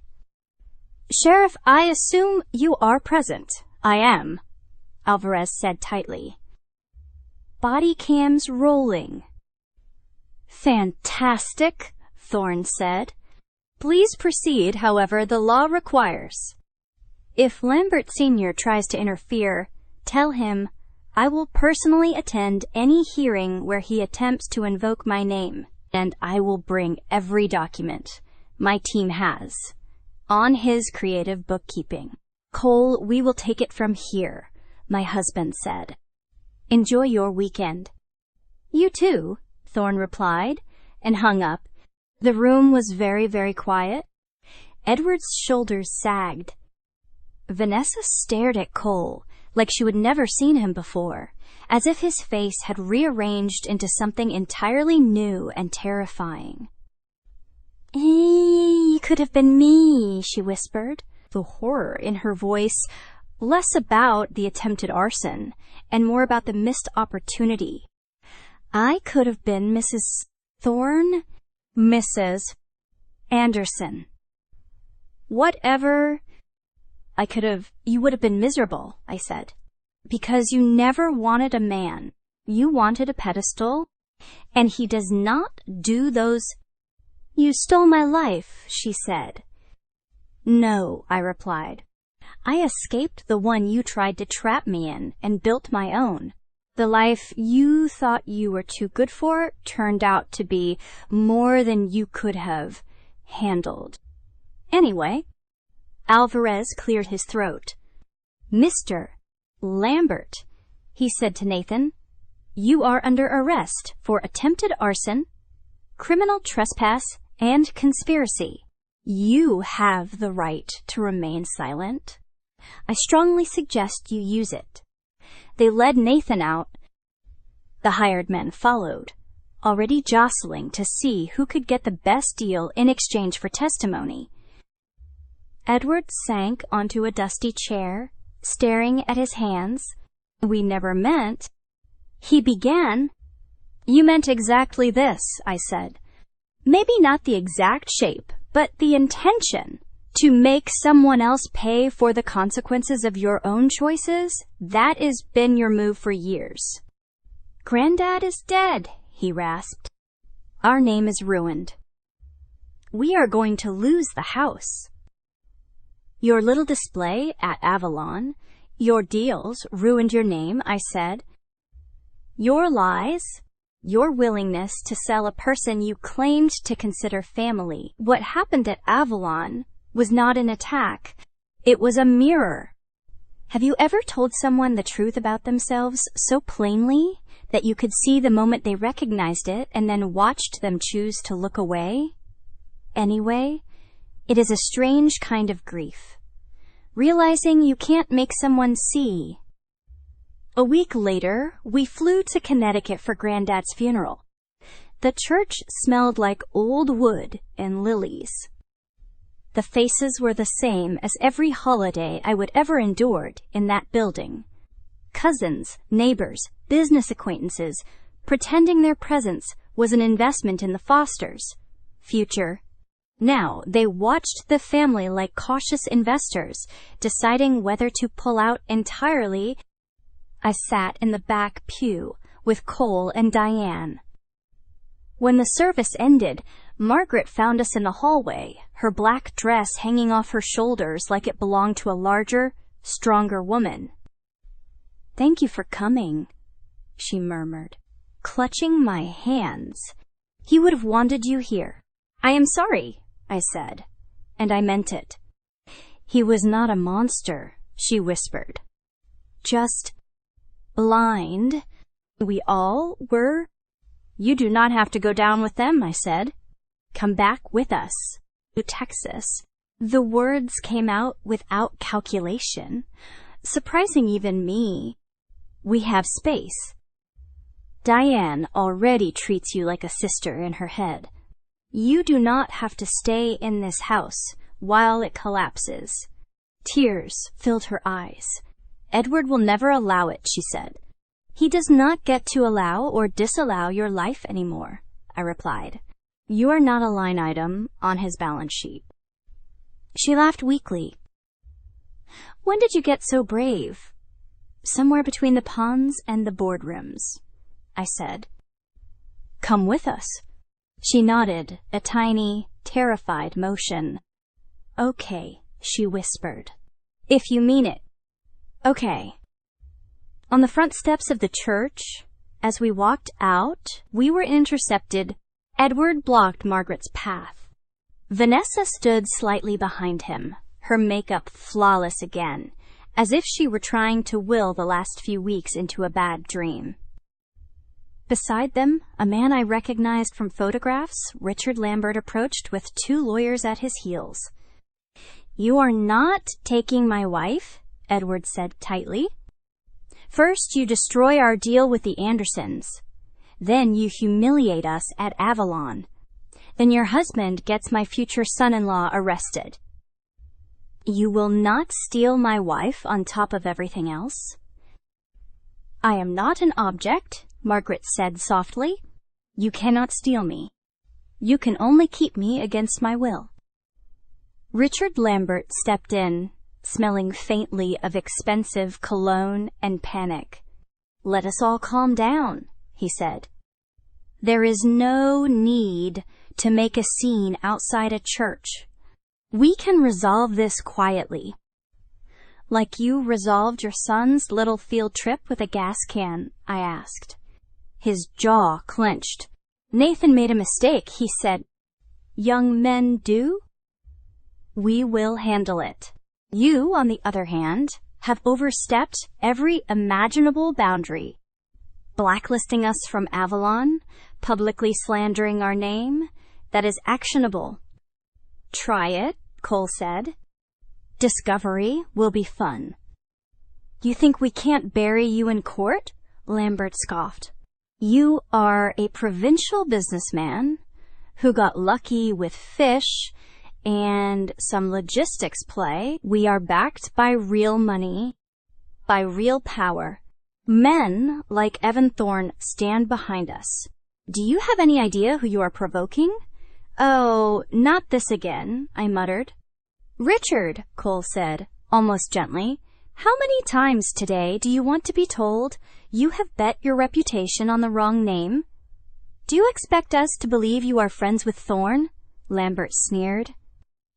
Sheriff, I assume you are present. I am, Alvarez said tightly. Body cams rolling. Fantastic, Thorn said. Please proceed, however the law requires. If Lambert Sr. tries to interfere, tell him I will personally attend any hearing where he attempts to invoke my name, and I will bring every document my team has on his creative bookkeeping. Cole, we will take it from here, my husband said. Enjoy your weekend. You too, Thorn replied, and hung up. The room was very, very quiet. Edward's shoulders sagged. Vanessa stared at Cole like she would never seen him before, as if his face had rearranged into something entirely new and terrifying. You could have been me, she whispered, the horror in her voice less about the attempted arson and more about the missed opportunity. I could have been Mrs. Thorn, Mrs. Anderson. Whatever. You would have been miserable, I said, because you never wanted a man. You wanted a pedestal, and he does not do those. You stole my life, she said. No, I replied. I escaped the one you tried to trap me in and built my own. The life you thought you were too good for turned out to be more than you could have handled. Anyway, Alvarez cleared his throat. Mr. Lambert, he said to Nathan, you are under arrest for attempted arson, criminal trespass, and conspiracy. You have the right to remain silent. I strongly suggest you use it. They led Nathan out. The hired men followed, already jostling to see who could get the best deal in exchange for testimony. Edward sank onto a dusty chair, staring at his hands. We never meant. He began. You meant exactly this, I said. Maybe not the exact shape, but the intention. To make someone else pay for the consequences of your own choices, that has been your move for years. Granddad is dead, he rasped. Our name is ruined. We are going to lose the house. Your little display at Avalon, your deals ruined your name, I said. Your lies, your willingness to sell a person you claimed to consider family. What happened at Avalon was not an attack. It was a mirror. Have you ever told someone the truth about themselves so plainly that you could see the moment they recognized it and then watched them choose to look away? Anyway, it is a strange kind of grief. Realizing you can't make someone see. A week later, we flew to Connecticut for Granddad's funeral. The church smelled like old wood and lilies. The faces were the same as every holiday I would ever endured in that building. Cousins, neighbors, business acquaintances, pretending their presence was an investment in the Fosters' future. Now they watched the family like cautious investors, deciding whether to pull out entirely. I sat in the back pew with Cole and Diane. When the service ended, Margaret found us in the hallway, her black dress hanging off her shoulders like it belonged to a larger, stronger woman. "Thank you for coming," she murmured, clutching my hands. "He would have wanted you here." "I am sorry," I said, and I meant it. "He was not a monster," she whispered. "Just blind. We all were." "You do not have to go down with them," I said. "Come back with us to Texas." The words came out without calculation, surprising even me. "We have space. Diane already treats you like a sister in her head. You do not have to stay in this house while it collapses." Tears filled her eyes. "Edward will never allow it," she said. "He does not get to allow or disallow your life anymore," I replied. "You are not a line item on his balance sheet." She laughed weakly. "When did you get so brave?" "Somewhere between the ponds and the boardrooms," I said. "Come with us." She nodded, a tiny, terrified motion. "Okay," she whispered. "If you mean it." "Okay." On the front steps of the church, as we walked out, we were intercepted. Edward blocked Margaret's path. Vanessa stood slightly behind him, her makeup flawless again, as if she were trying to will the last few weeks into a bad dream. Beside them, a man I recognized from photographs, Richard Lambert approached with 2 lawyers at his heels. "You are not taking my wife," Edward said tightly. "First, you destroy our deal with the Andersons. Then you humiliate us at Avalon. Then your husband gets my future son-in-law arrested. You will not steal my wife on top of everything else." "I am not an object," Margaret said softly. "You cannot steal me. You can only keep me against my will." Richard Lambert stepped in, smelling faintly of expensive cologne and panic. "Let us all calm down," he said. "There is no need to make a scene outside a church. We can resolve this quietly." "Like you resolved your son's little field trip with a gas can?" I asked. His jaw clenched. "Nathan made a mistake," he said. "Young men do?" "We will handle it. You, on the other hand, have overstepped every imaginable boundary. Blacklisting us from Avalon, publicly slandering our name, that is actionable." "Try it," Cole said. "Discovery will be fun." "You think we can't bury you in court?" Lambert scoffed. "You are a provincial businessman who got lucky with fish and some logistics play. We are backed by real money, by real power. Men like Evan Thorne stand behind us. Do you have any idea who you are provoking?" "Oh, not this again," I muttered. "Richard," Cole said, almost gently, "how many times today do you want to be told you have bet your reputation on the wrong name?" "Do you expect us to believe you are friends with Thorne?" Lambert sneered.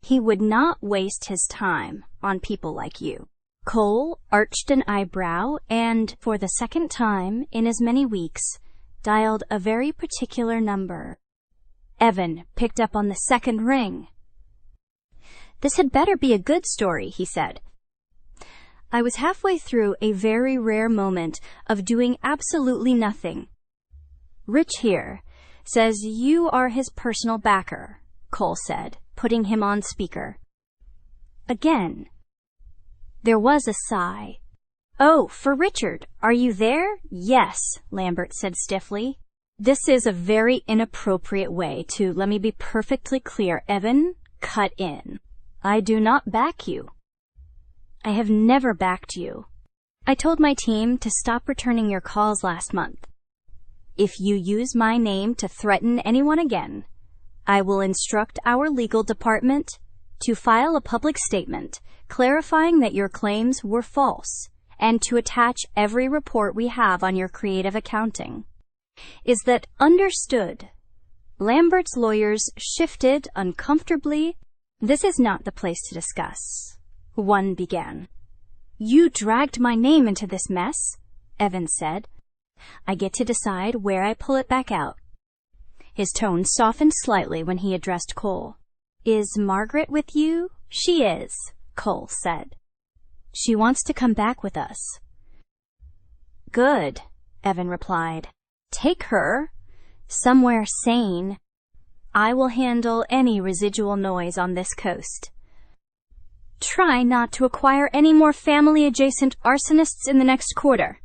"He would not waste his time on people like you." Cole arched an eyebrow and, for the second time in as many weeks, dialed a very particular number. Evan picked up on the second ring. "This had better be a good story," he said. I was halfway through a very rare moment of doing absolutely nothing. "Rich here says you are his personal backer," Cole said, putting him on speaker. Again. There was a sigh. "Oh, for Richard. Are you there?" "Yes," Lambert said stiffly. "This is a very inappropriate way to, let me be perfectly clear, Evan, cut in. I do not back you. I have never backed you. I told my team to stop returning your calls last month. If you use my name to threaten anyone again, I will instruct our legal department to file a public statement clarifying that your claims were false and to attach every report we have on your creative accounting. Is that understood?" Lambert's lawyers shifted uncomfortably. "This is not the place to discuss," one began. "You dragged my name into this mess," Evan said. I get to decide where I pull it back out. His tone softened slightly when he addressed Cole. Is Margaret with you? She is, Cole said. She wants to come back with us. Good, Evan replied. Take her somewhere sane. I will handle any residual noise on this coast. Try not to acquire any more family-adjacent arsonists in the next quarter.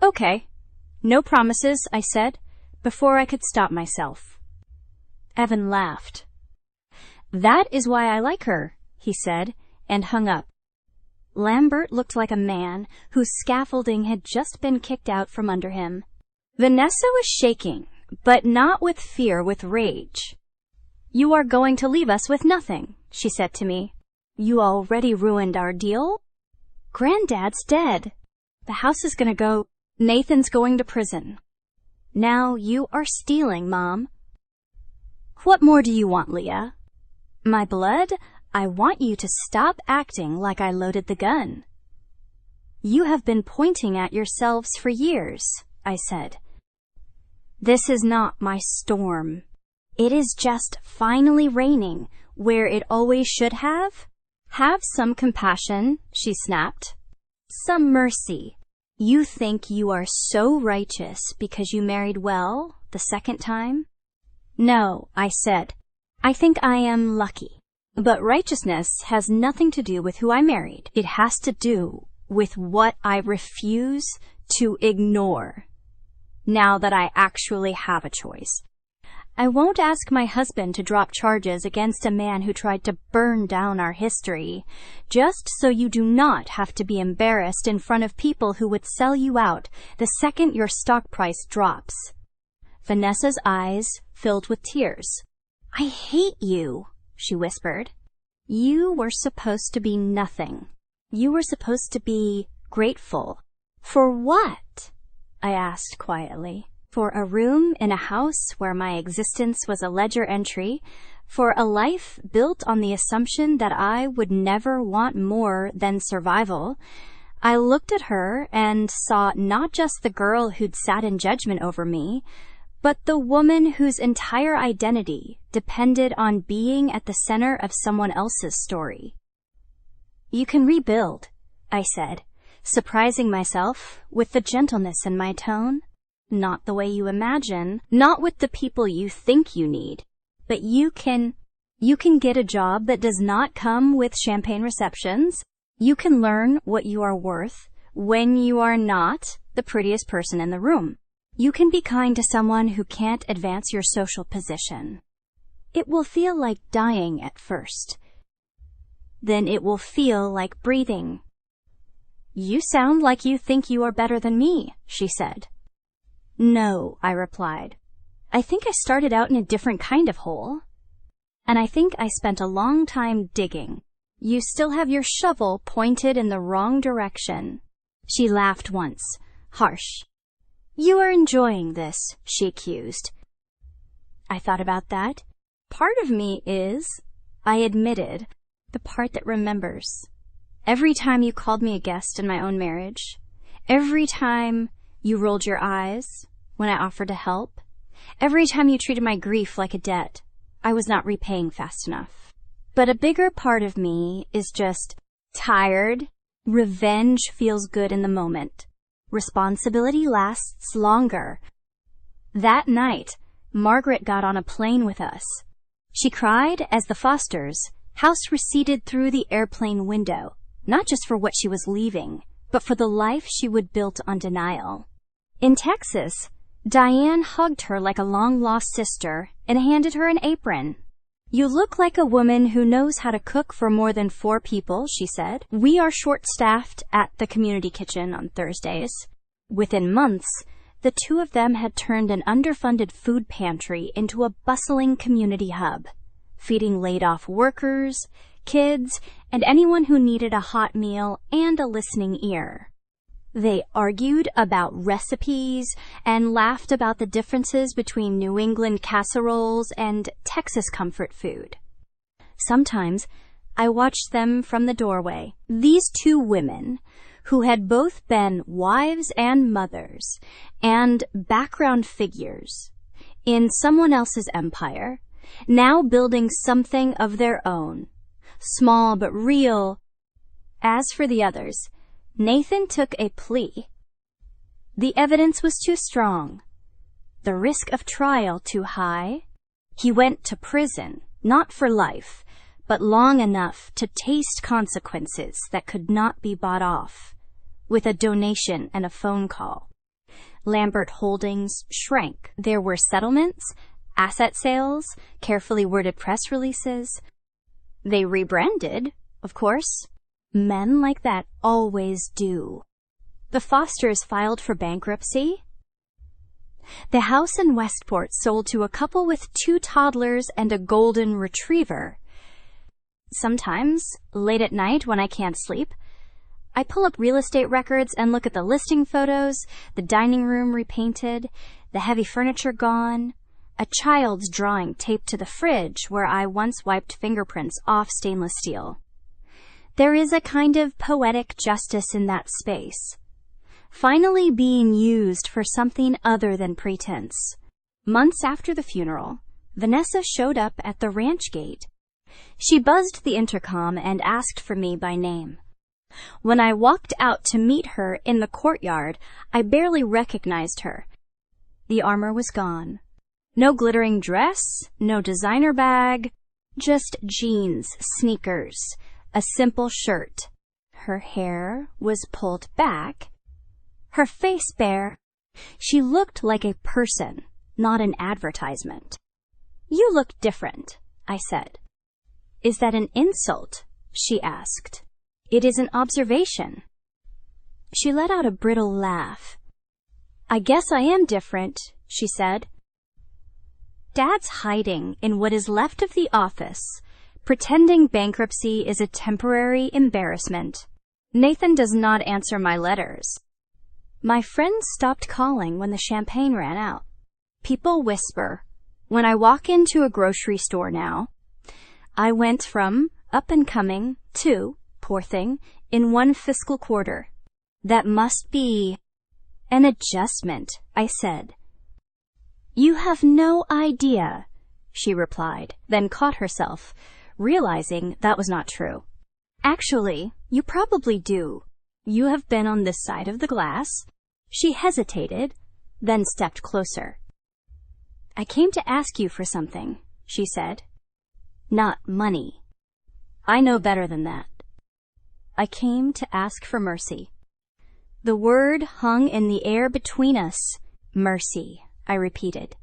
Okay. No promises, I said, before I could stop myself. Evan laughed. That is why I like her, he said, and hung up. Lambert looked like a man whose scaffolding had just been kicked out from under him. Vanessa was shaking, but not with fear, with rage. You are going to leave us with nothing, she said to me. You already ruined our deal? Granddad's dead. The house is going to go. Nathan's going to prison. Now you are stealing, Mom. What more do you want, Leah? My blood? I want you to stop acting like I loaded the gun. You have been pointing at yourselves for years, I said. This is not my storm. It is just finally raining where it always should have. Have some compassion, she snapped. Some mercy. You think you are so righteous because you married well the second time? No, I said. I think I am lucky. But righteousness has nothing to do with who I married. It has to do with what I refuse to ignore. Now that I actually have a choice. I won't ask my husband to drop charges against a man who tried to burn down our history, just so you do not have to be embarrassed in front of people who would sell you out the second your stock price drops. Vanessa's eyes filled with tears. I hate you, she whispered. You were supposed to be nothing. You were supposed to be grateful. For what? I asked quietly. For a room in a house where my existence was a ledger entry, for a life built on the assumption that I would never want more than survival. I looked at her and saw not just the girl who'd sat in judgment over me, but the woman whose entire identity depended on being at the center of someone else's story. You can rebuild, I said, surprising myself with the gentleness in my tone. Not the way you imagine, not with the people you think you need, but you can get a job that does not come with champagne receptions. You can learn what you are worth when you are not the prettiest person in the room. You can be kind to someone who can't advance your social position. It will feel like dying at first. Then it will feel like breathing. You sound like you think you are better than me, she said. No, I replied. I think I started out in a different kind of hole. And I think I spent a long time digging. You still have your shovel pointed in the wrong direction. She laughed once, harsh. You are enjoying this, she accused. I thought about that. Part of me is, I admitted, the part that remembers. Every time you called me a guest in my own marriage, every time you rolled your eyes when I offered to help. Every time you treated my grief like a debt I was not repaying fast enough. But a bigger part of me is just tired. Revenge feels good in the moment. Responsibility lasts longer. That night, Margaret got on a plane with us. She cried as the Fosters' house receded through the airplane window, not just for what she was leaving, but for the life she would build on denial. In Texas, Diane hugged her like a long-lost sister and handed her an apron. You look like a woman who knows how to cook for more than 4 people, she said. We are short-staffed at the community kitchen on Thursdays. Within months, the two of them had turned an underfunded food pantry into a bustling community hub, feeding laid-off workers, kids, and anyone who needed a hot meal and a listening ear. They argued about recipes and laughed about the differences between New England casseroles and Texas comfort food. Sometimes I watched them from the doorway. These two women, who had both been wives and mothers and background figures in someone else's empire, now building something of their own, small but real. As for the others, Nathan took a plea. The evidence was too strong, the risk of trial too high. He went to prison, not for life, but long enough to taste consequences that could not be bought off with a donation and a phone call. Lambert Holdings shrank. There were settlements, asset sales, carefully worded press releases. They rebranded, of course. Men like that always do. The Fosters filed for bankruptcy. The house in Westport sold to a couple with 2 toddlers and a golden retriever. Sometimes, late at night when I can't sleep, I pull up real estate records and look at the listing photos, the dining room repainted, the heavy furniture gone, a child's drawing taped to the fridge where I once wiped fingerprints off stainless steel. There is a kind of poetic justice in that space, finally being used for something other than pretense. Months after the funeral, Vanessa showed up at the ranch gate. She buzzed the intercom and asked for me by name. When I walked out to meet her in the courtyard, I barely recognized her. The armor was gone. No glittering dress, no designer bag, just jeans, sneakers, a simple shirt. Her hair was pulled back, her face bare. She looked like a person, not an advertisement. "You look different," I said. "Is that an insult?" she asked. "It is an observation." She let out a brittle laugh. "I guess I am different," she said. Dad's hiding in what is left of the office, pretending bankruptcy is a temporary embarrassment. Nathan does not answer my letters. My friends stopped calling when the champagne ran out. People whisper. When I walk into a grocery store now, I went from up and coming to, poor thing, in one fiscal quarter. That must be an adjustment, I said. "You have no idea," she replied, then caught herself, realizing that was not true. "Actually, you probably do. You have been on this side of the glass." She hesitated, then stepped closer. "I came to ask you for something," she said. "Not money. I know better than that. I came to ask for mercy." The word hung in the air between us. "Mercy," I repeated.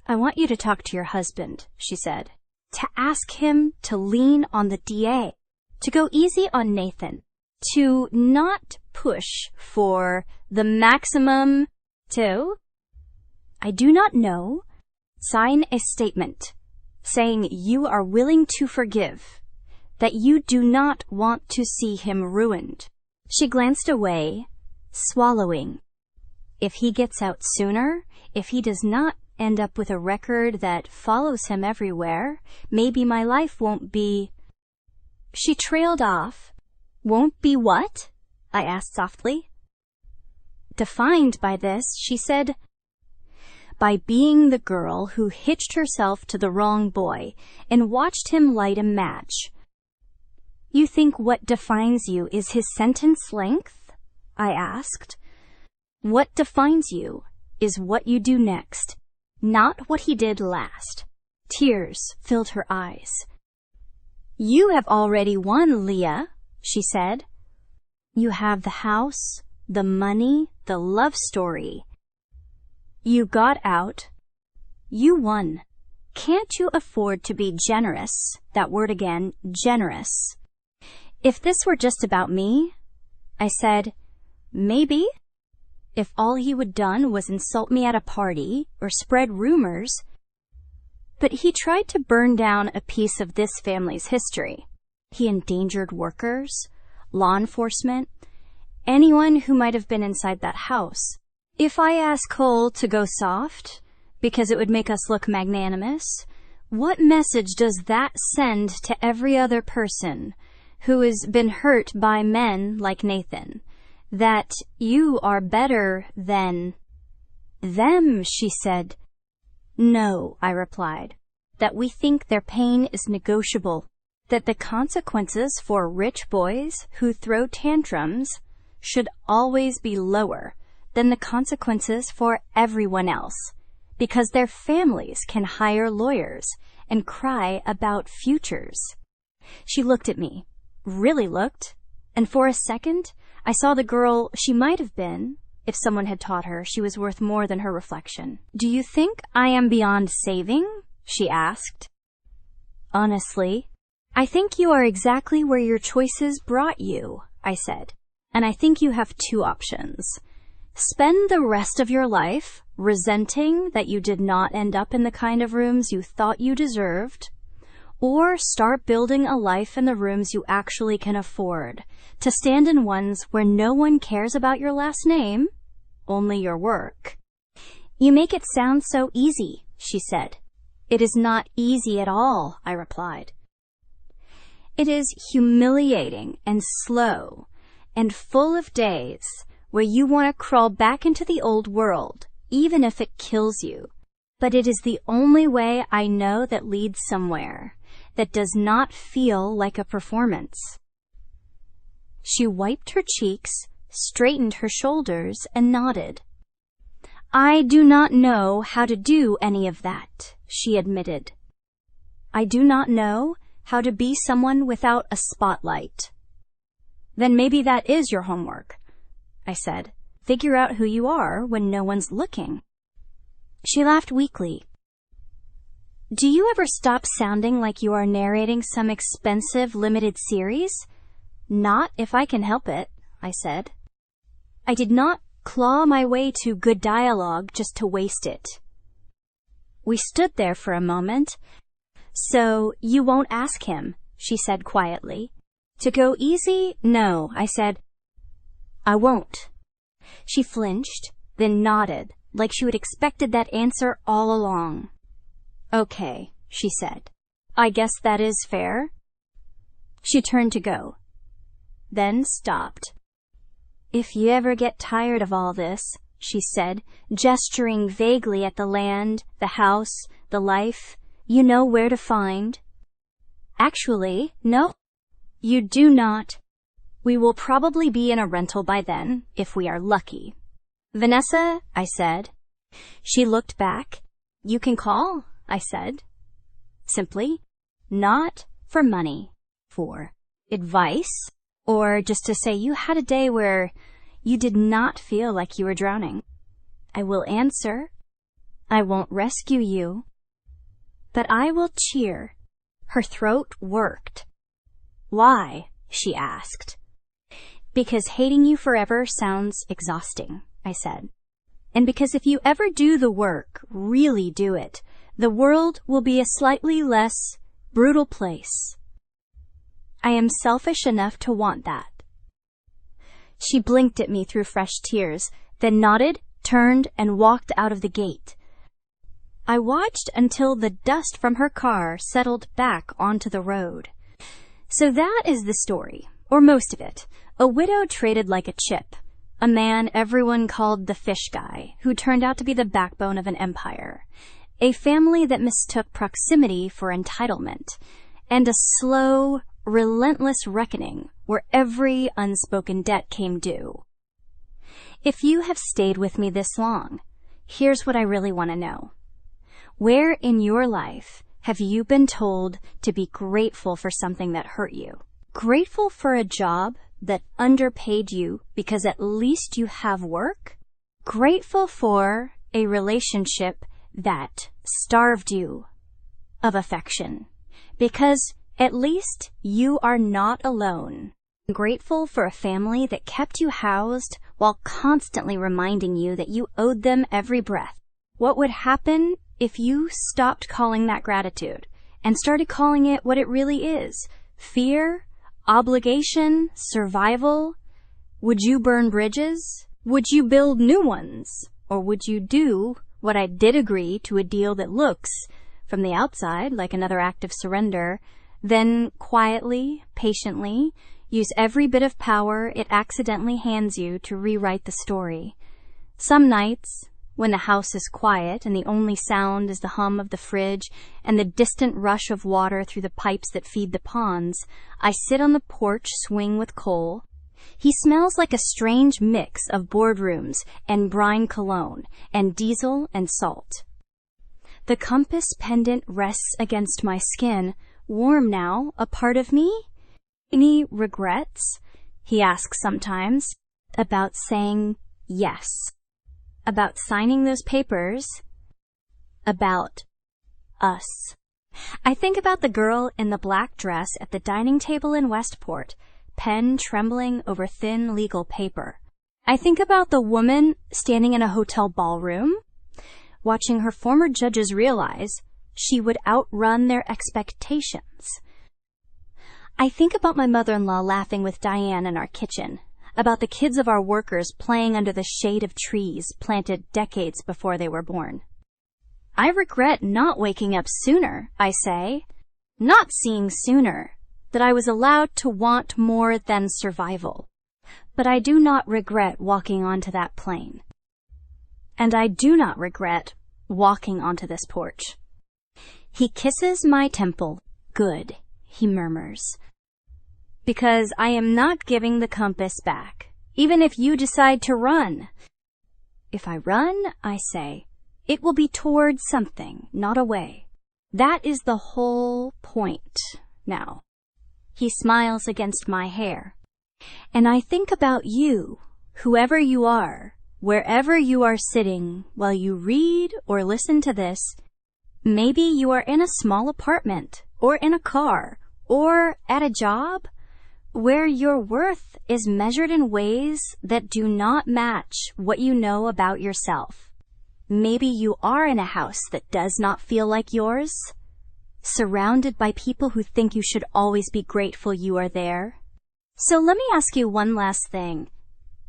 "I want you to talk to your husband," she said. "To ask him to lean on the DA, to go easy on Nathan, to not push for the maximum, to, I do not know, sign a statement saying you are willing to forgive, that you do not want to see him ruined." She glanced away, swallowing. If he gets out sooner, if he does not end up with a record that follows him everywhere, maybe my life won't be... She trailed off. "Won't be what?" I asked softly. "Defined by this," she said. "By being the girl who hitched herself to the wrong boy and watched him light a match." "You think what defines you is his sentence length?" I asked. "What defines you is what you do next, not what he did last." Tears filled her eyes. "You have already won, Leah," she said. "You have the house, the money, the love story. You got out. You won. Can't you afford to be generous?" That word again, generous. "If this were just about me," I said, "maybe. If all he would done was insult me at a party or spread rumors. But he tried to burn down a piece of this family's history. He endangered workers, law enforcement, anyone who might have been inside that house. If I ask Cole to go soft because it would make us look magnanimous, what message does that send to every other person who has been hurt by men like Nathan, That you are better than them, she said. No, I replied. That we think their pain is negotiable. That the consequences for rich boys who throw tantrums should always be lower than the consequences for everyone else, because their families can hire lawyers and cry about futures. She looked at me, really looked, and for a second I saw the girl she might have been if someone had taught her she was worth more than her reflection. Do you think I am beyond saving? She asked. Honestly, I think you are exactly where your choices brought you, I said. And I think you have two options. Spend the rest of your life resenting that you did not end up in the kind of rooms you thought you deserved, or start building a life in the rooms you actually can afford, to stand in ones where no one cares about your last name, only your work. You make it sound so easy, she said. It is not easy at all, I replied. It is humiliating and slow and full of days where you want to crawl back into the old world, even if it kills you. But it is the only way I know that leads somewhere, that does not feel like a performance. She wiped her cheeks, straightened her shoulders, and nodded. I do not know how to do any of that, she admitted. I do not know how to be someone without a spotlight. Then maybe that is your homework, I said. Figure out who you are when no one's looking. She laughed weakly. Do you ever stop sounding like you are narrating some expensive limited series? Not if I can help it, I said. I did not claw my way to good dialogue just to waste it. We stood there for a moment. So you won't ask him, she said quietly. To go easy? No, I said. I won't. She flinched, then nodded, like she had expected that answer all along. Okay, she said. I guess that is fair. She turned to go, then stopped. If you ever get tired of all this, she said, gesturing vaguely at the land, the house, the life, you know where to find. Actually, no, you do not. We will probably be in a rental by then, if we are lucky. Vanessa, I said. She looked back. You can call, I said. Simply, not for money, for advice, or just to say you had a day where you did not feel like you were drowning. I will answer. I won't rescue you, but I will cheer. Her throat worked. Why? She asked. Because hating you forever sounds exhausting, I said. And because if you ever do the work, really do it, the world will be a slightly less brutal place. I am selfish enough to want that. She blinked at me through fresh tears, then nodded, turned, and walked out of the gate. I watched until the dust from her car settled back onto the road. So that is the story, or most of it. A widow traded like a chip. A man everyone called the fish guy, who turned out to be the backbone of an empire. A family that mistook proximity for entitlement. And a slow, relentless reckoning where every unspoken debt came due. If you have stayed with me this long, here's what I really want to know. Where in your life have you been told to be grateful for something that hurt you? Grateful for a job that underpaid you because at least you have work? Grateful for a relationship that starved you of affection because at least you are not alone. Grateful for a family that kept you housed while constantly reminding you that you owed them every breath. What would happen if you stopped calling that gratitude and started calling it what it really is? Fear? Obligation? Survival? Would you burn bridges? Would you build new ones? Or would you do what I did agree to, a deal that looks, from the outside, like another act of surrender, then quietly, patiently, Use every bit of power it accidentally hands you to rewrite the story. Some nights, when the house is quiet and the only sound is the hum of the fridge and the distant rush of water through the pipes that feed the ponds, I sit on the porch swing with Cole. He smells like a strange mix of boardrooms and brine cologne and diesel and salt. The compass pendant rests against my skin, warm now, a part of me. Any regrets, he asks sometimes, about saying yes, about signing those papers, about us. I think about the girl in the black dress at the dining table in Westport, pen trembling over thin legal paper. I think about the woman standing in a hotel ballroom, watching her former judges realize she would outrun their expectations. I think about my mother-in-law laughing with Diane in our kitchen, about the kids of our workers playing under the shade of trees planted decades before they were born. I regret not waking up sooner, I say, not seeing sooner that I was allowed to want more than survival. But I do not regret walking onto that plane. And I do not regret walking onto this porch. He kisses my temple. Good, he murmurs. Because I am not giving the compass back, even if you decide to run. If I run, I say, it will be toward something, not away. That is the whole point now. He smiles against my hair. And I think about you, whoever you are, wherever you are sitting while you read or listen to this. Maybe you are in a small apartment, or in a car, or at a job, where your worth is measured in ways that do not match what you know about yourself. Maybe you are in a house that does not feel like yours, surrounded by people who think you should always be grateful you are there. So let me ask you one last thing.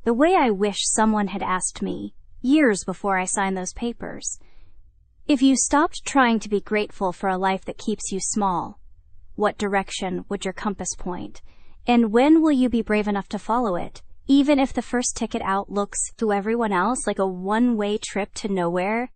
The way I wish someone had asked me, years before I signed those papers. If you stopped trying to be grateful for a life that keeps you small, what direction would your compass point? And when will you be brave enough to follow it, even if the first ticket out looks to everyone else like a one-way trip to nowhere?